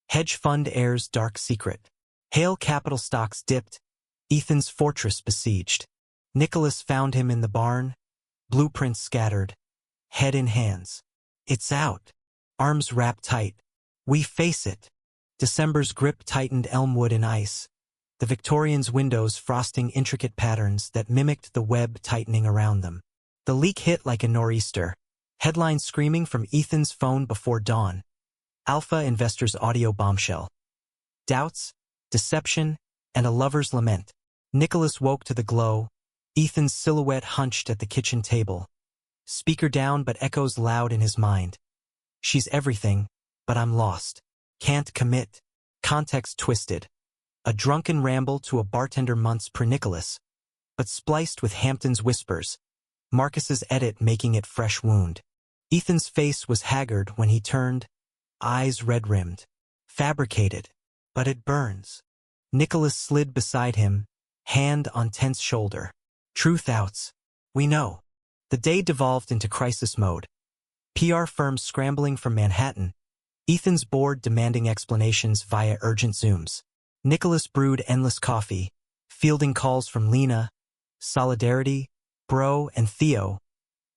Hedge fund heirs' dark secret. Hale capital stocks dipped, Ethan's fortress besieged. Nicholas found him in the barn, blueprints scattered, head in hands. It's out. Arms wrapped tight. We face it. December's grip tightened elmwood in ice. The Victorians' windows frosting intricate patterns that mimicked the web tightening around them. The leak hit like a nor'easter. Headlines screaming from Ethan's phone before dawn. Alpha investor's audio bombshell. Doubts, deception, and a lover's lament. Nicholas woke to the glow, Ethan's silhouette hunched at the kitchen table. Speaker down but echoes loud in his mind. She's everything, but I'm lost. Can't commit. Context twisted. A drunken ramble to a bartender months per Nicholas, but spliced with Hampton's whispers, Marcus's edit making it fresh wound. Ethan's face was haggard when he turned, eyes red-rimmed. Fabricated, but it burns. Nicholas slid beside him, hand on tense shoulder. Truth outs. We know. The day devolved into crisis mode. PR firms scrambling from Manhattan, Ethan's board demanding explanations via urgent Zooms. Nicholas brewed endless coffee, fielding calls from Lena, Solidarity, Bro, and Theo.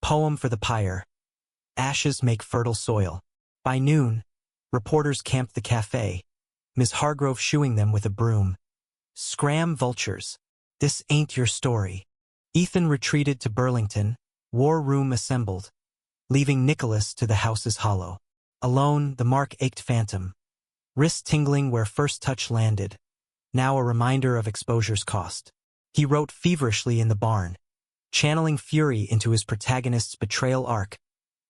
Poem for the pyre. Ashes make fertile soil. By noon, reporters camped the cafe, Ms. Hargrove shooing them with a broom. Scram, vultures. This ain't your story. Ethan retreated to Burlington, war room assembled, leaving Nicholas to the house's hollow. Alone, the mark ached phantom. Wrist tingling where first touch landed, now a reminder of exposure's cost. He wrote feverishly in the barn, channeling fury into his protagonist's betrayal arc,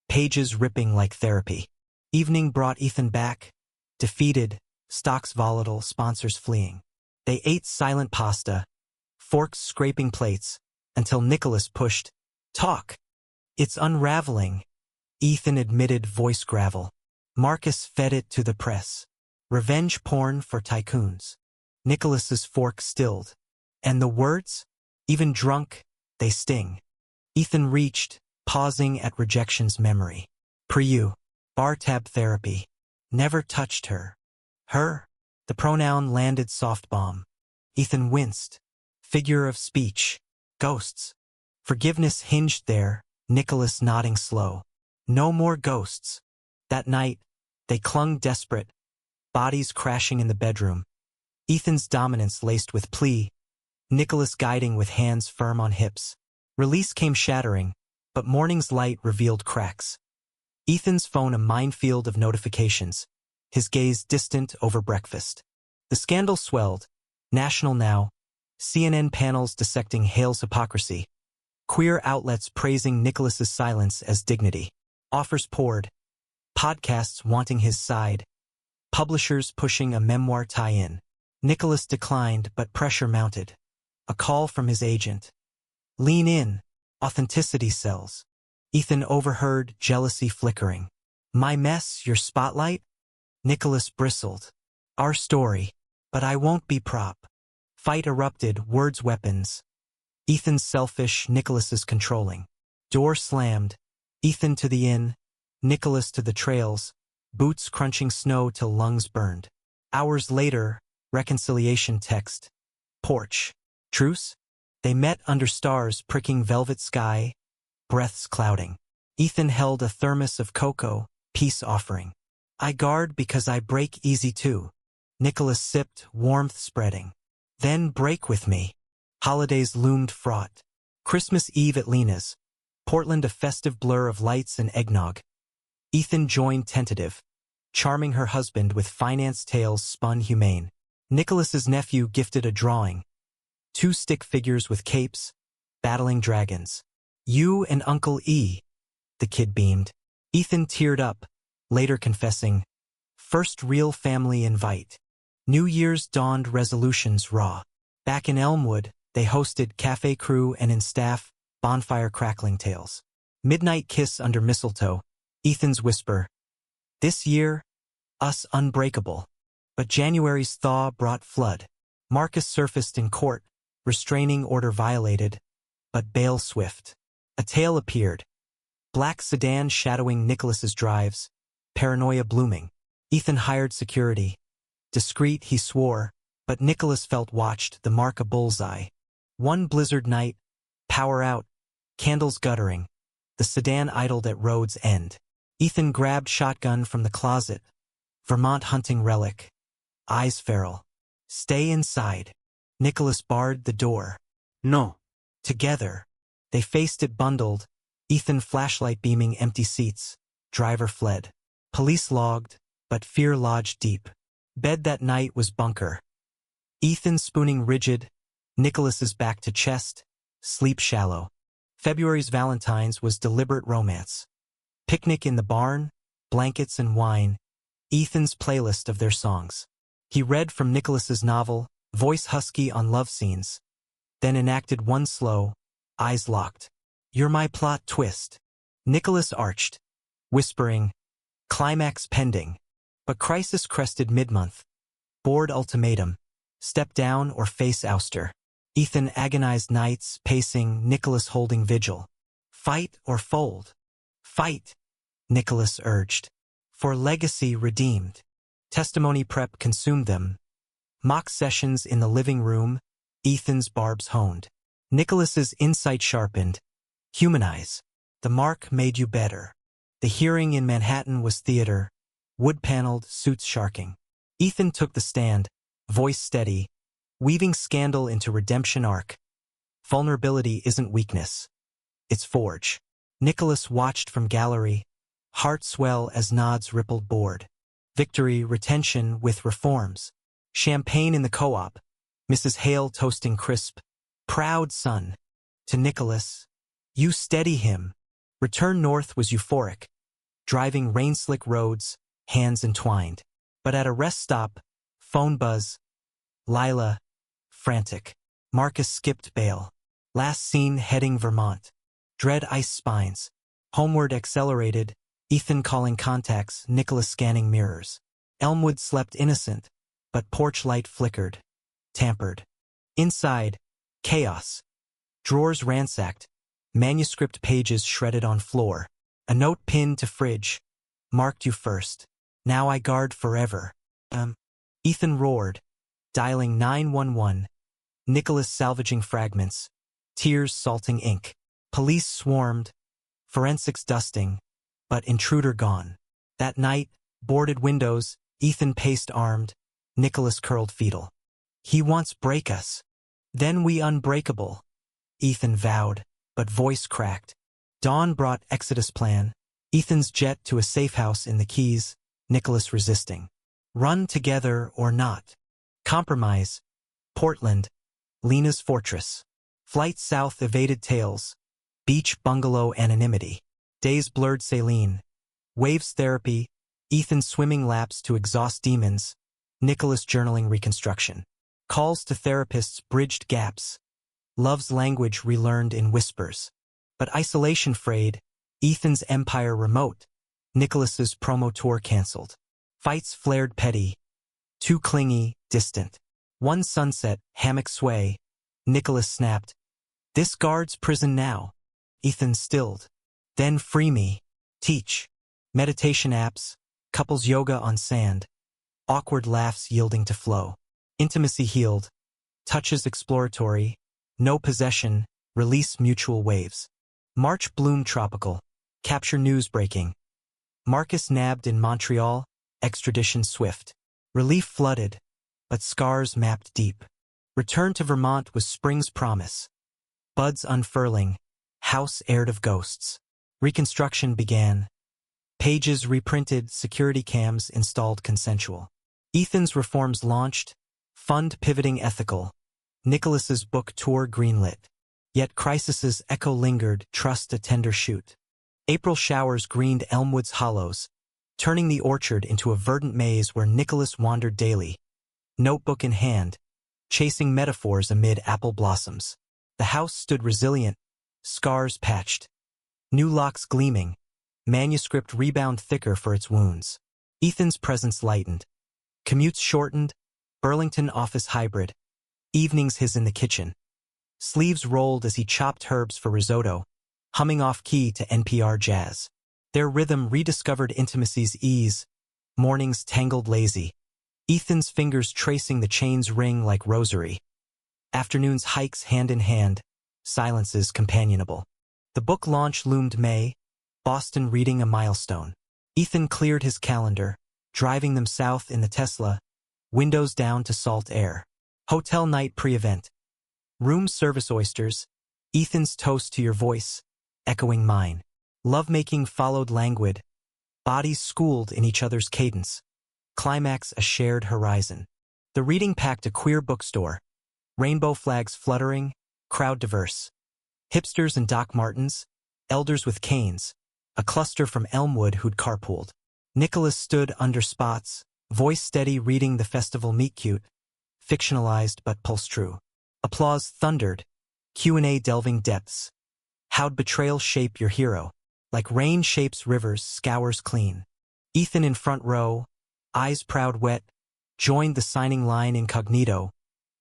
pages ripping like therapy. Evening brought Ethan back, defeated, stocks volatile, sponsors fleeing. They ate silent pasta, forks scraping plates, until Nicholas pushed, "Talk. It's unraveling," Ethan admitted, voice gravel. Marcus fed it to the press. Revenge porn for tycoons. Nicholas's fork stilled. And the words? Even drunk, they sting. Ethan reached, pausing at rejection's memory. "Per-you. Bar tab therapy. Never touched her." Her? The pronoun landed soft bomb. Ethan winced. Figure of speech. Ghosts. Forgiveness hinged there, Nicholas nodding slow. No more ghosts. That night, they clung desperate, bodies crashing in the bedroom. Ethan's dominance laced with plea, Nicholas guiding with hands firm on hips. Release came shattering, but morning's light revealed cracks. Ethan's phone a minefield of notifications, his gaze distant over breakfast. The scandal swelled. National Now, CNN panels dissecting Hale's hypocrisy, queer outlets praising Nicholas's silence as dignity. Offers poured, podcasts wanting his side, publishers pushing a memoir tie-in. Nicholas declined, but pressure mounted. A call from his agent. Lean in, authenticity sells. Ethan overheard, jealousy flickering. My mess, your spotlight? Nicholas bristled. Our story, but I won't be prop. Fight erupted, words weapons. Ethan's selfish, Nicholas's controlling. Door slammed. Ethan to the inn, Nicholas to the trails, boots crunching snow till lungs burned. Hours later, reconciliation text. Porch. Truce? They met under stars pricking velvet sky, breaths clouding. Ethan held a thermos of cocoa, peace offering. I guard because I break easy too. Nicholas sipped, warmth spreading. Then break with me. Holidays loomed fraught. Christmas Eve at Lena's. Portland a festive blur of lights and eggnog. Ethan joined tentative, charming her husband with finance tales spun humane. Nicholas's nephew gifted a drawing. 2 stick figures with capes, battling dragons. You and Uncle E, the kid beamed. Ethan teared up, later confessing, first real family invite. New Year's dawned resolutions raw. Back in Elmwood, they hosted cafe crew and in staff, bonfire crackling tales. Midnight kiss under mistletoe, Ethan's whisper. This year, us unbreakable. But January's thaw brought flood. Marcus surfaced in court, restraining order violated, but bail swift. A tail appeared. Black sedan shadowing Nicholas's drives, paranoia blooming. Ethan hired security. Discreet, he swore, but Nicholas felt watched, the mark a bullseye. One blizzard night, power out, candles guttering. The sedan idled at road's end. Ethan grabbed shotgun from the closet. Vermont hunting relic. Eyes feral. Stay inside. Nicholas barred the door. No. Together. They faced it bundled. Ethan flashlight beaming empty seats. Driver fled. Police logged, but fear lodged deep. Bed that night was bunker. Ethan spooning rigid. Nicholas's back to chest. Sleep shallow. February's Valentine's was deliberate romance. Picnic in the barn. Blankets and wine. Ethan's playlist of their songs. He read from Nicholas's novel, voice husky on love scenes, then enacted one slow, eyes locked. "You're my plot twist." Nicholas arched, whispering, "Climax pending." But crisis crested mid-month. Board ultimatum. Step down or face ouster. Ethan agonized nights, pacing, Nicholas holding vigil. Fight or fold? Fight, Nicholas urged. For legacy redeemed. Testimony prep consumed them. Mock sessions in the living room, Ethan's barbs honed. Nicholas's insight sharpened. Humanize. The mark made you better. The hearing in Manhattan was theater, wood-paneled, suits sharking. Ethan took the stand, voice steady, weaving scandal into redemption arc. Vulnerability isn't weakness. It's forge. Nicholas watched from gallery, heart swell as nods rippled board. Victory, retention with reforms. Champagne in the co-op, Mrs. Hale toasting crisp. Proud son. To Nicholas, "You steady him." Return north was euphoric, driving rain-slick roads, hands entwined. But at a rest stop, phone buzz. Lila, frantic. Marcus skipped bail. Last seen heading Vermont. Dread ice spines. Homeward accelerated, Ethan calling contacts, Nicholas scanning mirrors. Elmwood slept innocent, but porch light flickered. Tampered. Inside, chaos. Drawers ransacked. Manuscript pages shredded on floor. A note pinned to fridge. Marked you first. Now I guard forever. Ethan roared, dialing 911. Nicholas salvaging fragments. Tears salting ink. Police swarmed. Forensics dusting. But intruder gone. That night, boarded windows, Ethan paced armed. Nicholas curled fetal. "He wants break us. Then we unbreakable," Ethan vowed, but voice cracked. Dawn brought exodus plan. Ethan's jet to a safe house in the Keys, Nicholas resisting. Run together or not. Compromise. Portland. Lena's fortress. Flight south evaded tales. Beach bungalow anonymity. Days blurred saline. Waves therapy. Ethan swimming laps to exhaust demons. Nicholas journaling reconstruction. Calls to therapists bridged gaps. Love's language relearned in whispers. But isolation frayed. Ethan's empire remote. Nicholas's promo tour canceled. Fights flared petty. Too clingy, distant. One sunset, hammock sway. Nicholas snapped. "This guard's prison now." Ethan stilled. "Then free me. Teach." Meditation apps. Couples yoga on sand. Awkward laughs yielding to flow. Intimacy healed. Touches exploratory. No possession. Release mutual waves. March bloom tropical. Capture news breaking. Marcus nabbed in Montreal. Extradition swift. Relief flooded. But scars mapped deep. Return to Vermont was spring's promise. Buds unfurling. House aired of ghosts. Reconstruction began. Pages reprinted, security cams installed consensual. Ethan's reforms launched. Fund pivoting ethical. Nicholas's book tour greenlit. Yet crisis's echo lingered, trust a tender shoot. April showers greened Elmwood's hollows, turning the orchard into a verdant maze where Nicholas wandered daily, notebook in hand, chasing metaphors amid apple blossoms. The house stood resilient, scars patched, new locks gleaming, manuscript rebound thicker for its wounds. Ethan's presence lightened. Commutes shortened, Burlington office hybrid. Evenings his in the kitchen. Sleeves rolled as he chopped herbs for risotto, humming off-key to NPR jazz. Their rhythm rediscovered intimacy's ease, mornings tangled lazy. Ethan's fingers tracing the chain's ring like rosary. Afternoons hikes hand in hand, silences companionable. The book launch loomed May, Boston reading a milestone. Ethan cleared his calendar, driving them south in the Tesla, windows down to salt air. Hotel night pre-event. Room service oysters, Ethan's toast to your voice, echoing mine. Lovemaking followed languid, bodies schooled in each other's cadence. Climax a shared horizon. The reading packed a queer bookstore, rainbow flags fluttering, crowd diverse. Hipsters and Doc Martens, elders with canes, a cluster from Elmwood who'd carpooled. Nicholas stood under spots, Voice steady reading the festival meet cute, fictionalized but pulse true. Applause thundered, Q&A delving depths. How'd betrayal shape your hero? Like rain shapes rivers, scours clean. Ethan in front row, eyes proud wet, joined the signing line incognito,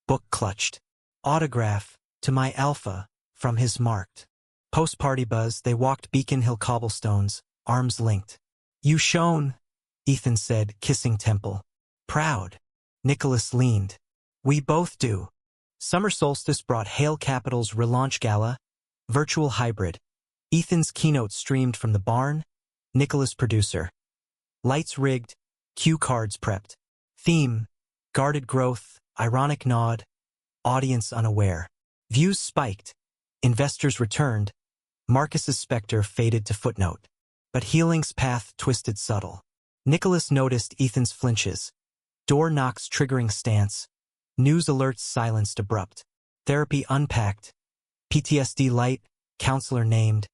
book clutched. Autograph, to my alpha, from his marked. Post-party buzz, they walked Beacon Hill cobblestones, arms linked. You shone, Ethan said, kissing temple. Proud. Nicholas leaned. We both do. Summer solstice brought Hail Capital's relaunch gala, virtual hybrid. Ethan's keynote streamed from the barn, Nicholas producer. Lights rigged, cue cards prepped. Theme, guarded growth, ironic nod, audience unaware. Views spiked, investors returned, Marcus's specter faded to footnote. But healing's path twisted subtle. Nicholas noticed Ethan's flinches. Door knocks triggering stance. News alerts silenced abrupt. Therapy unpacked. PTSD light, counselor named.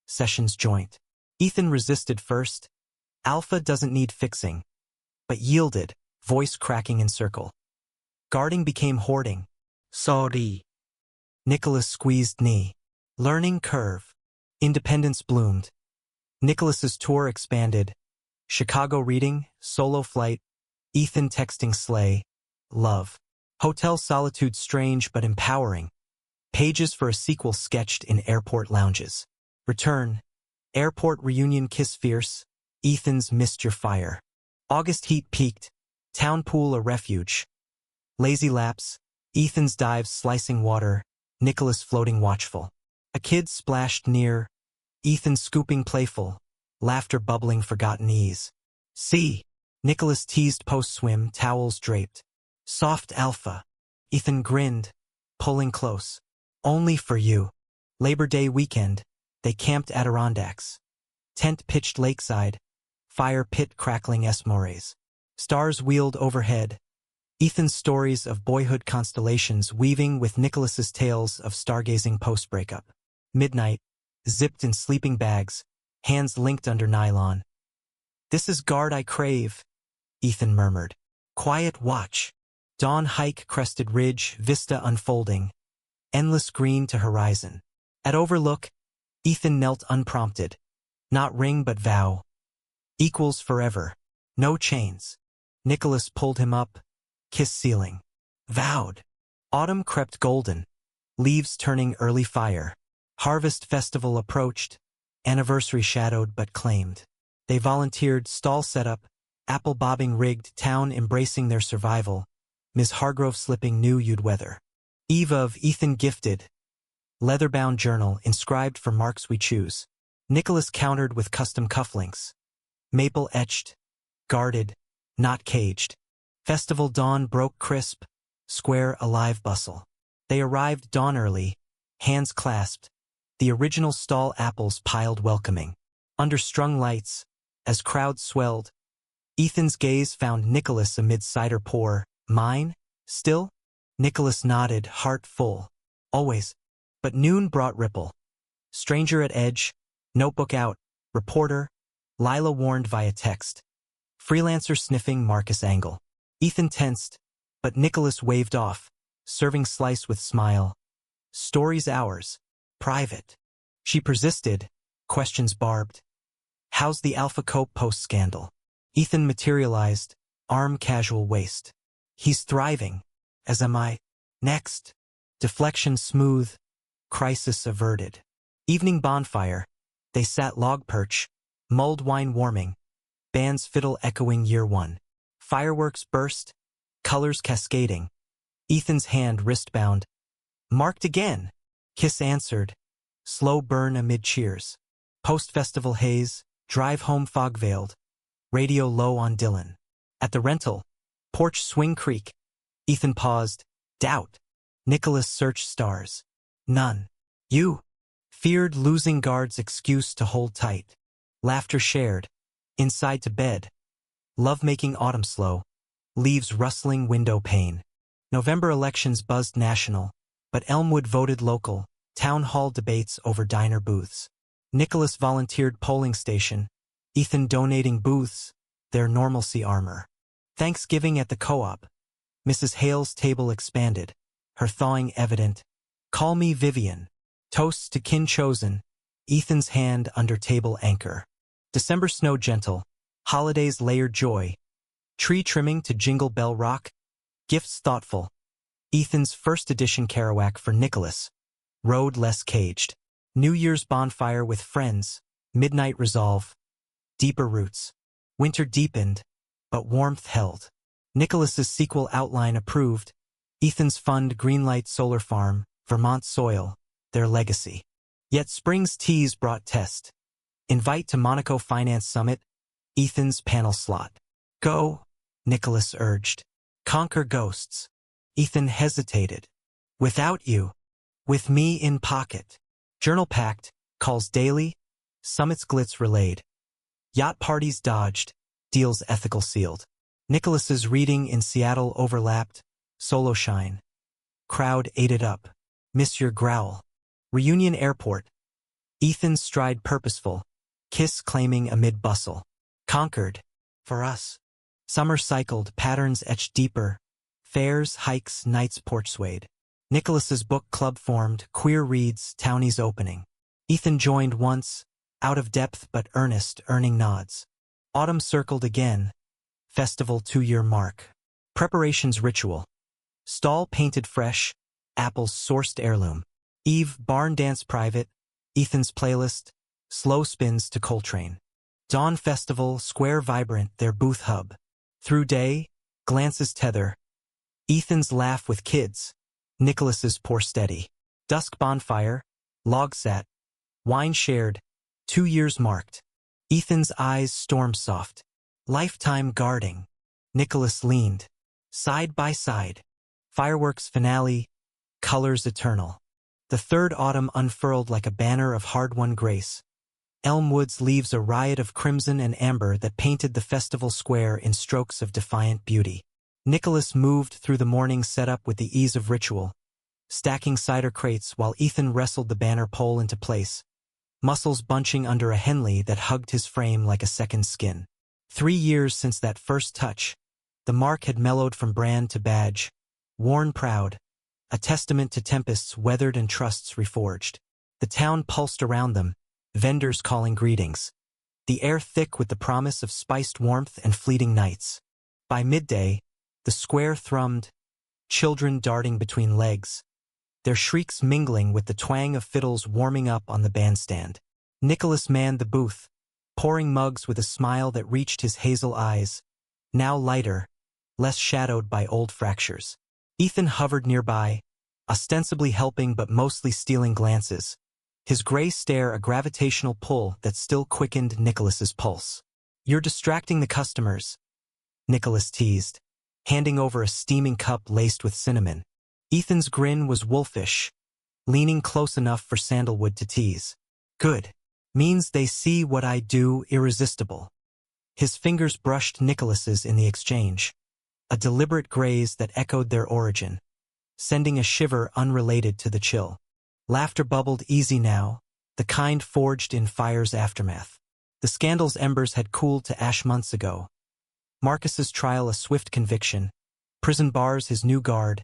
Sessions joint. Ethan resisted first. Alpha doesn't need fixing. But yielded, voice cracking in circle. Guarding became hoarding. Sorry. Nicholas squeezed knee. Learning curve. Independence bloomed. Nicholas's tour expanded. Chicago reading, solo flight, Ethan texting sleigh, love. Hotel solitude strange but empowering. Pages for a sequel sketched in airport lounges. Return. Airport reunion kiss fierce. Ethan's missed your fire. August heat peaked. Town pool a refuge. Lazy laps. Ethan's dives slicing water. Nicholas floating watchful. A kid splashed near. Ethan scooping playful. Laughter bubbling forgotten ease. See. Nicholas teased post-swim, towels draped. Soft alpha. Ethan grinned, pulling close. Only for you. Labor Day weekend. They camped Adirondacks. Tent pitched lakeside. Fire pit crackling Esmores. Stars wheeled overhead. Ethan's stories of boyhood constellations weaving with Nicholas's tales of stargazing post-breakup. Midnight, zipped in sleeping bags, hands linked under nylon. This is guard I crave, Ethan murmured. Quiet watch. Dawn hike crested ridge, vista unfolding. Endless green to horizon. At overlook, Ethan knelt unprompted. Not ring but vow. Equals forever. No chains. Nicholas pulled him up. Kiss ceiling. Vowed. Autumn crept golden. Leaves turning early fire. Harvest festival approached. Anniversary shadowed but claimed. They volunteered, stall setup, apple bobbing rigged, town embracing their survival. Ms. Hargrove slipping knew you'd weather. Eve of Ethan gifted. Leather-bound journal inscribed for marks we choose. Nicholas countered with custom cufflinks. Maple etched. Guarded. Not caged. Festival dawn broke crisp. Square alive bustle. They arrived dawn early. Hands clasped. The original stall apples piled welcoming. Under strung lights, as crowds swelled, Ethan's gaze found Nicholas amid cider pour. Mine? Still? Nicholas nodded, heart full. Always. But noon brought ripple. Stranger at edge, notebook out, reporter, Lila warned via text. Freelancer sniffing Marcus angle. Ethan tensed, but Nicholas waved off, serving slice with smile. Story's ours. Private. She persisted, questions barbed. How's the Alpha Cope post-scandal? Ethan materialized, arm casual waist. He's thriving, as am I. Next. Deflection smooth, crisis averted. Evening bonfire. They sat log perch, mulled wine warming, band's fiddle echoing year one. Fireworks burst, colors cascading. Ethan's hand wristbound. Marked again. Kiss answered. Slow burn amid cheers. Post-festival haze, drive home fog-veiled. Radio low on Dylan. At the rental, porch swing creak. Ethan paused. Doubt. Nicholas searched stars. None. You. Feared losing guard's excuse to hold tight. Laughter shared. Inside to bed. Love-making autumn slow. Leaves rustling window pane. November elections buzzed national, but Elmwood voted local. Town hall debates over diner booths. Nicholas volunteered polling station. Ethan donating booths. Their normalcy armor. Thanksgiving at the co-op. Mrs. Hale's table expanded, her thawing evident. Call me Vivian. Toasts to kin chosen. Ethan's hand under table anchor. December snow gentle. Holidays layered joy. Tree trimming to Jingle Bell Rock. Gifts thoughtful. Ethan's first edition Kerouac for Nicholas. Road less caged. New Year's bonfire with friends. Midnight resolve. Deeper roots. Winter deepened, but warmth held. Nicholas's sequel outline approved. Ethan's fund Greenlight Solar Farm, Vermont soil, their legacy. Yet spring's tease brought test. Invite to Monaco Finance Summit, Ethan's panel slot. Go, Nicholas urged. Conquer ghosts. Ethan hesitated. Without you. With me in pocket. Journal packed, calls daily, summits glitz relayed. Yacht parties dodged, deals ethical sealed. Nicholas's reading in Seattle overlapped, solo shine. Crowd ate it up. Miss your growl. Reunion airport. Ethan's stride purposeful, kiss claiming amid bustle. Conquered. For us. Summer cycled, patterns etched deeper. Fairs, hikes, nights porch swayed. Nicholas's book club formed, queer reads, townies opening. Ethan joined once, out of depth but earnest, earning nods. Autumn circled again. Festival 2-year mark. Preparations ritual. Stall painted fresh, apples sourced heirloom. Eve barn dance private, Ethan's playlist, slow spins to Coltrane. Dawn festival, square vibrant, their booth hub. Through day, glances tether. Ethan's laugh with kids, Nicholas's pour steady. Dusk bonfire, log sat, wine shared, 2 years marked. Ethan's eyes storm soft. Lifetime guarding. Nicholas leaned. Side by side. Fireworks finale. Colors eternal. The third autumn unfurled like a banner of hard-won grace. Elmwood's leaves a riot of crimson and amber that painted the festival square in strokes of defiant beauty. Nicholas moved through the morning setup with the ease of ritual, stacking cider crates while Ethan wrestled the banner pole into place, muscles bunching under a Henley that hugged his frame like a second skin. 3 years since that first touch, the mark had mellowed from brand to badge, worn proud, a testament to tempests weathered and trusts reforged. The town pulsed around them, vendors calling greetings, the air thick with the promise of spiced warmth and fleeting nights. By midday, the square thrummed, children darting between legs, their shrieks mingling with the twang of fiddles warming up on the bandstand. Nicholas manned the booth, pouring mugs with a smile that reached his hazel eyes, now lighter, less shadowed by old fractures. Ethan hovered nearby, ostensibly helping but mostly stealing glances, his gray stare a gravitational pull that still quickened Nicholas's pulse. You're distracting the customers, Nicholas teased, handing over a steaming cup laced with cinnamon. Ethan's grin was wolfish, leaning close enough for Sandalwood to tease. Good. Means they see what I do irresistible. His fingers brushed Nicholas's in the exchange, a deliberate graze that echoed their origin, sending a shiver unrelated to the chill. Laughter bubbled easy now, the kind forged in fire's aftermath. The scandal's embers had cooled to ash months ago. Marcus's trial a swift conviction, prison bars his new guard,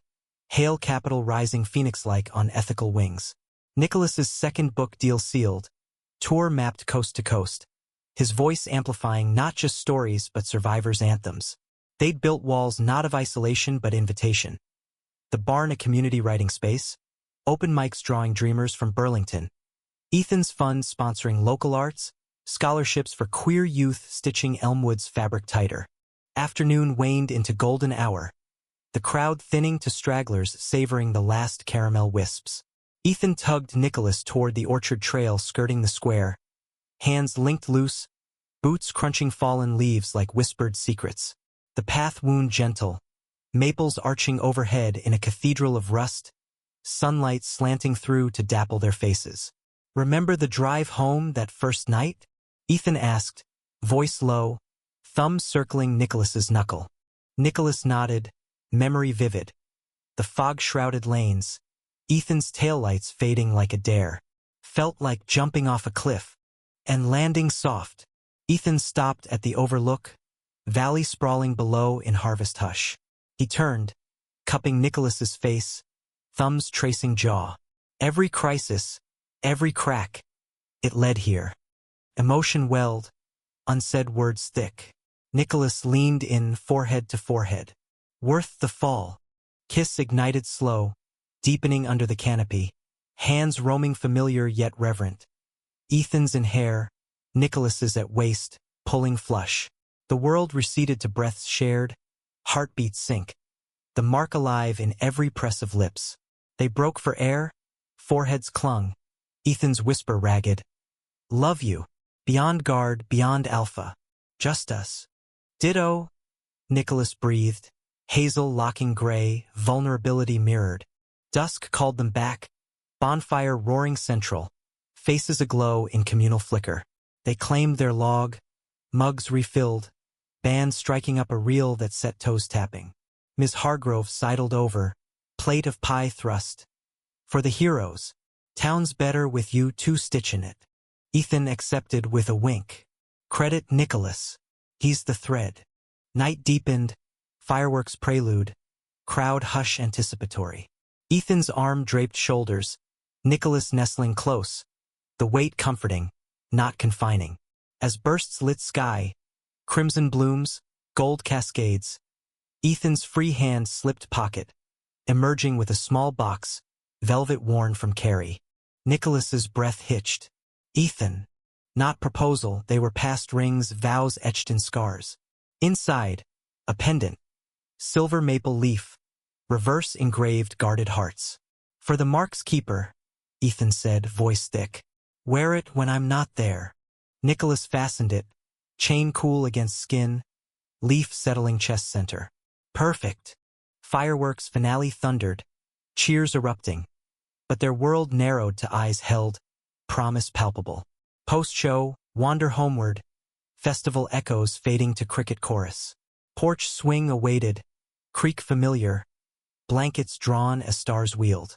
Hale capital rising phoenix-like on ethical wings. Nicholas's second book deal sealed, tour mapped coast to coast, his voice amplifying not just stories but survivors' anthems. They'd built walls not of isolation but invitation. The barn a community writing space, open mics drawing dreamers from Burlington, Ethan's fund sponsoring local arts, scholarships for queer youth stitching Elmwood's fabric tighter. Afternoon waned into golden hour, the crowd thinning to stragglers savoring the last caramel wisps. Ethan tugged Nicholas toward the orchard trail skirting the square, hands linked loose, boots crunching fallen leaves like whispered secrets. The path wound gentle, maples arching overhead in a cathedral of rust, sunlight slanting through to dapple their faces. Remember the drive home that first night? Ethan asked, voice low, thumb circling Nicholas's knuckle. Nicholas nodded, memory vivid. The fog-shrouded lanes, Ethan's taillights fading like a dare, felt like jumping off a cliff and landing soft. Ethan stopped at the overlook, valley sprawling below in harvest hush. He turned, cupping Nicholas's face, thumbs tracing jaw. Every crisis, every crack, it led here. Emotion welled, unsaid words thick. Nicholas leaned in forehead to forehead. Worth the fall. Kiss ignited slow, deepening under the canopy. Hands roaming familiar yet reverent. Ethan's in hair, Nicholas's at waist, pulling flush. The world receded to breaths shared, heartbeats sync. The mark alive in every press of lips. They broke for air, foreheads clung. Ethan's whisper ragged. Love you. Beyond guard, beyond alpha. Just us. Ditto, Nicholas breathed. Hazel locking gray, vulnerability mirrored. Dusk called them back. Bonfire roaring central. Faces aglow in communal flicker. They claimed their log. Mugs refilled. Band striking up a reel that set toes tapping. Ms. Hargrove sidled over. Plate of pie thrust. For the heroes. Town's better with you two stitchin' it. Ethan accepted with a wink. Credit Nicholas. He's the thread. Night deepened. Fireworks prelude. Crowd hush anticipatory. Ethan's arm draped shoulders. Nicholas nestling close. The weight comforting, not confining. As bursts lit sky. Crimson blooms, gold cascades. Ethan's free hand slipped pocket. Emerging with a small box, velvet worn from carry. Nicholas's breath hitched. Ethan. Not proposal, they were past rings, vows etched in scars. Inside, a pendant. Silver maple leaf. Reverse engraved guarded hearts. For the mark's keeper, Ethan said, voice thick. Wear it when I'm not there. Nicholas fastened it. Chain cool against skin. Leaf settling chest center. Perfect. Fireworks finale thundered. Cheers erupting. But their world narrowed to eyes held. Promise palpable. Post-show, wander homeward. Festival echoes fading to cricket chorus. Porch swing awaited. Creak familiar. Blankets drawn as stars wheeled.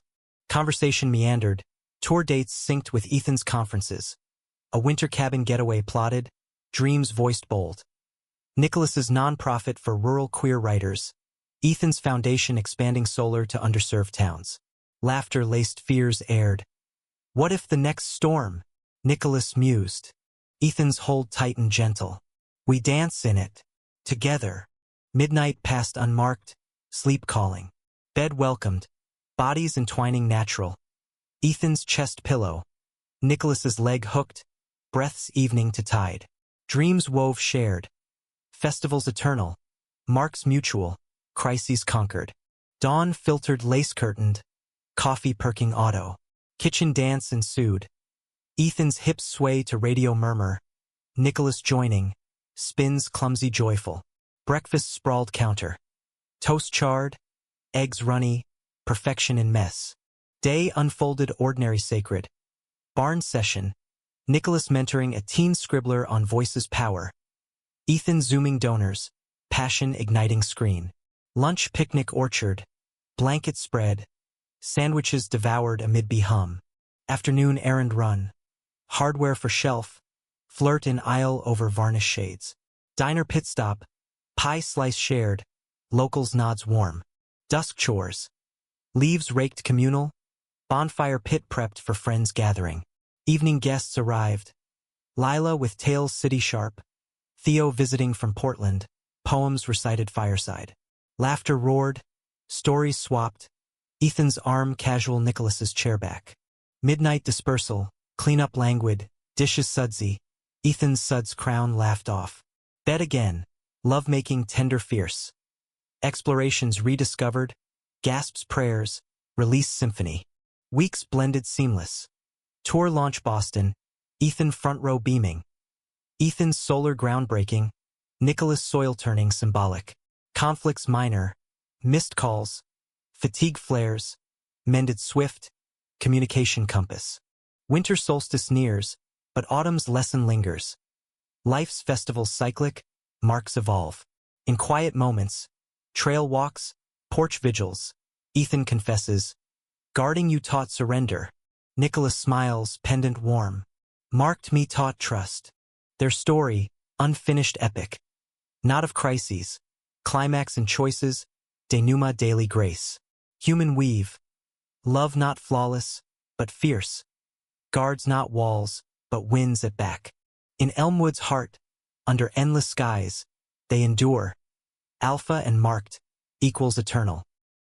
Conversation meandered. Tour dates synced with Ethan's conferences. A winter cabin getaway plotted. Dreams voiced bold. Nicholas's nonprofit for rural queer writers. Ethan's foundation expanding solar to underserved towns. Laughter-laced fears aired. What if the next storm? Nicholas mused. Ethan's hold tight and gentle. We dance in it. Together. Midnight passed unmarked. Sleep calling. Bed welcomed. Bodies entwining natural. Ethan's chest pillow. Nicholas's leg hooked. Breaths evening to tide. Dreams wove shared. Festivals eternal. Marks mutual. Crises conquered. Dawn filtered lace-curtained. Coffee perking auto. Kitchen dance ensued. Ethan's hips sway to radio murmur. Nicholas joining. Spins clumsy joyful. Breakfast sprawled counter. Toast charred. Eggs runny. Perfection in mess. Day unfolded ordinary sacred. Barn session. Nicholas mentoring a teen scribbler on voices power. Ethan zooming donors. Passion igniting screen. Lunch picnic orchard. Blanket spread. Sandwiches devoured amid hum. Afternoon errand run. Hardware for shelf. Flirt in aisle over varnish shades. Diner pit stop. Pie slice shared. Locals nods warm. Dusk chores. Leaves raked communal. Bonfire pit prepped for friends gathering. Evening guests arrived. Lila with tales city sharp. Theo visiting from Portland. Poems recited fireside. Laughter roared. Stories swapped. Ethan's arm casual Nicholas's chair back. Midnight dispersal. Cleanup languid. Dishes sudsy. Ethan's suds crown laughed off. Bed again. Lovemaking tender fierce. Explorations rediscovered. Gasps prayers. Release symphony. Weeks blended seamless. Tour launch Boston. Ethan front row beaming. Ethan's solar groundbreaking. Nicholas soil turning symbolic. Conflicts minor. Missed calls. Fatigue flares. Mended swift. Communication compass. Winter solstice nears, but autumn's lesson lingers. Life's festivals cyclic. Marks evolve. In quiet moments. Trail walks. Porch vigils. Ethan confesses. Guarding you taught surrender. Nicholas smiles, pendant warm. Marked me taught trust. Their story, unfinished epic. Not of crises. Climax and choices, denouement daily grace. Human weave. Love not flawless, but fierce. Guards not walls, but wins at back. In Elmwood's heart, under endless skies, they endure. Alpha and marked equals eternal.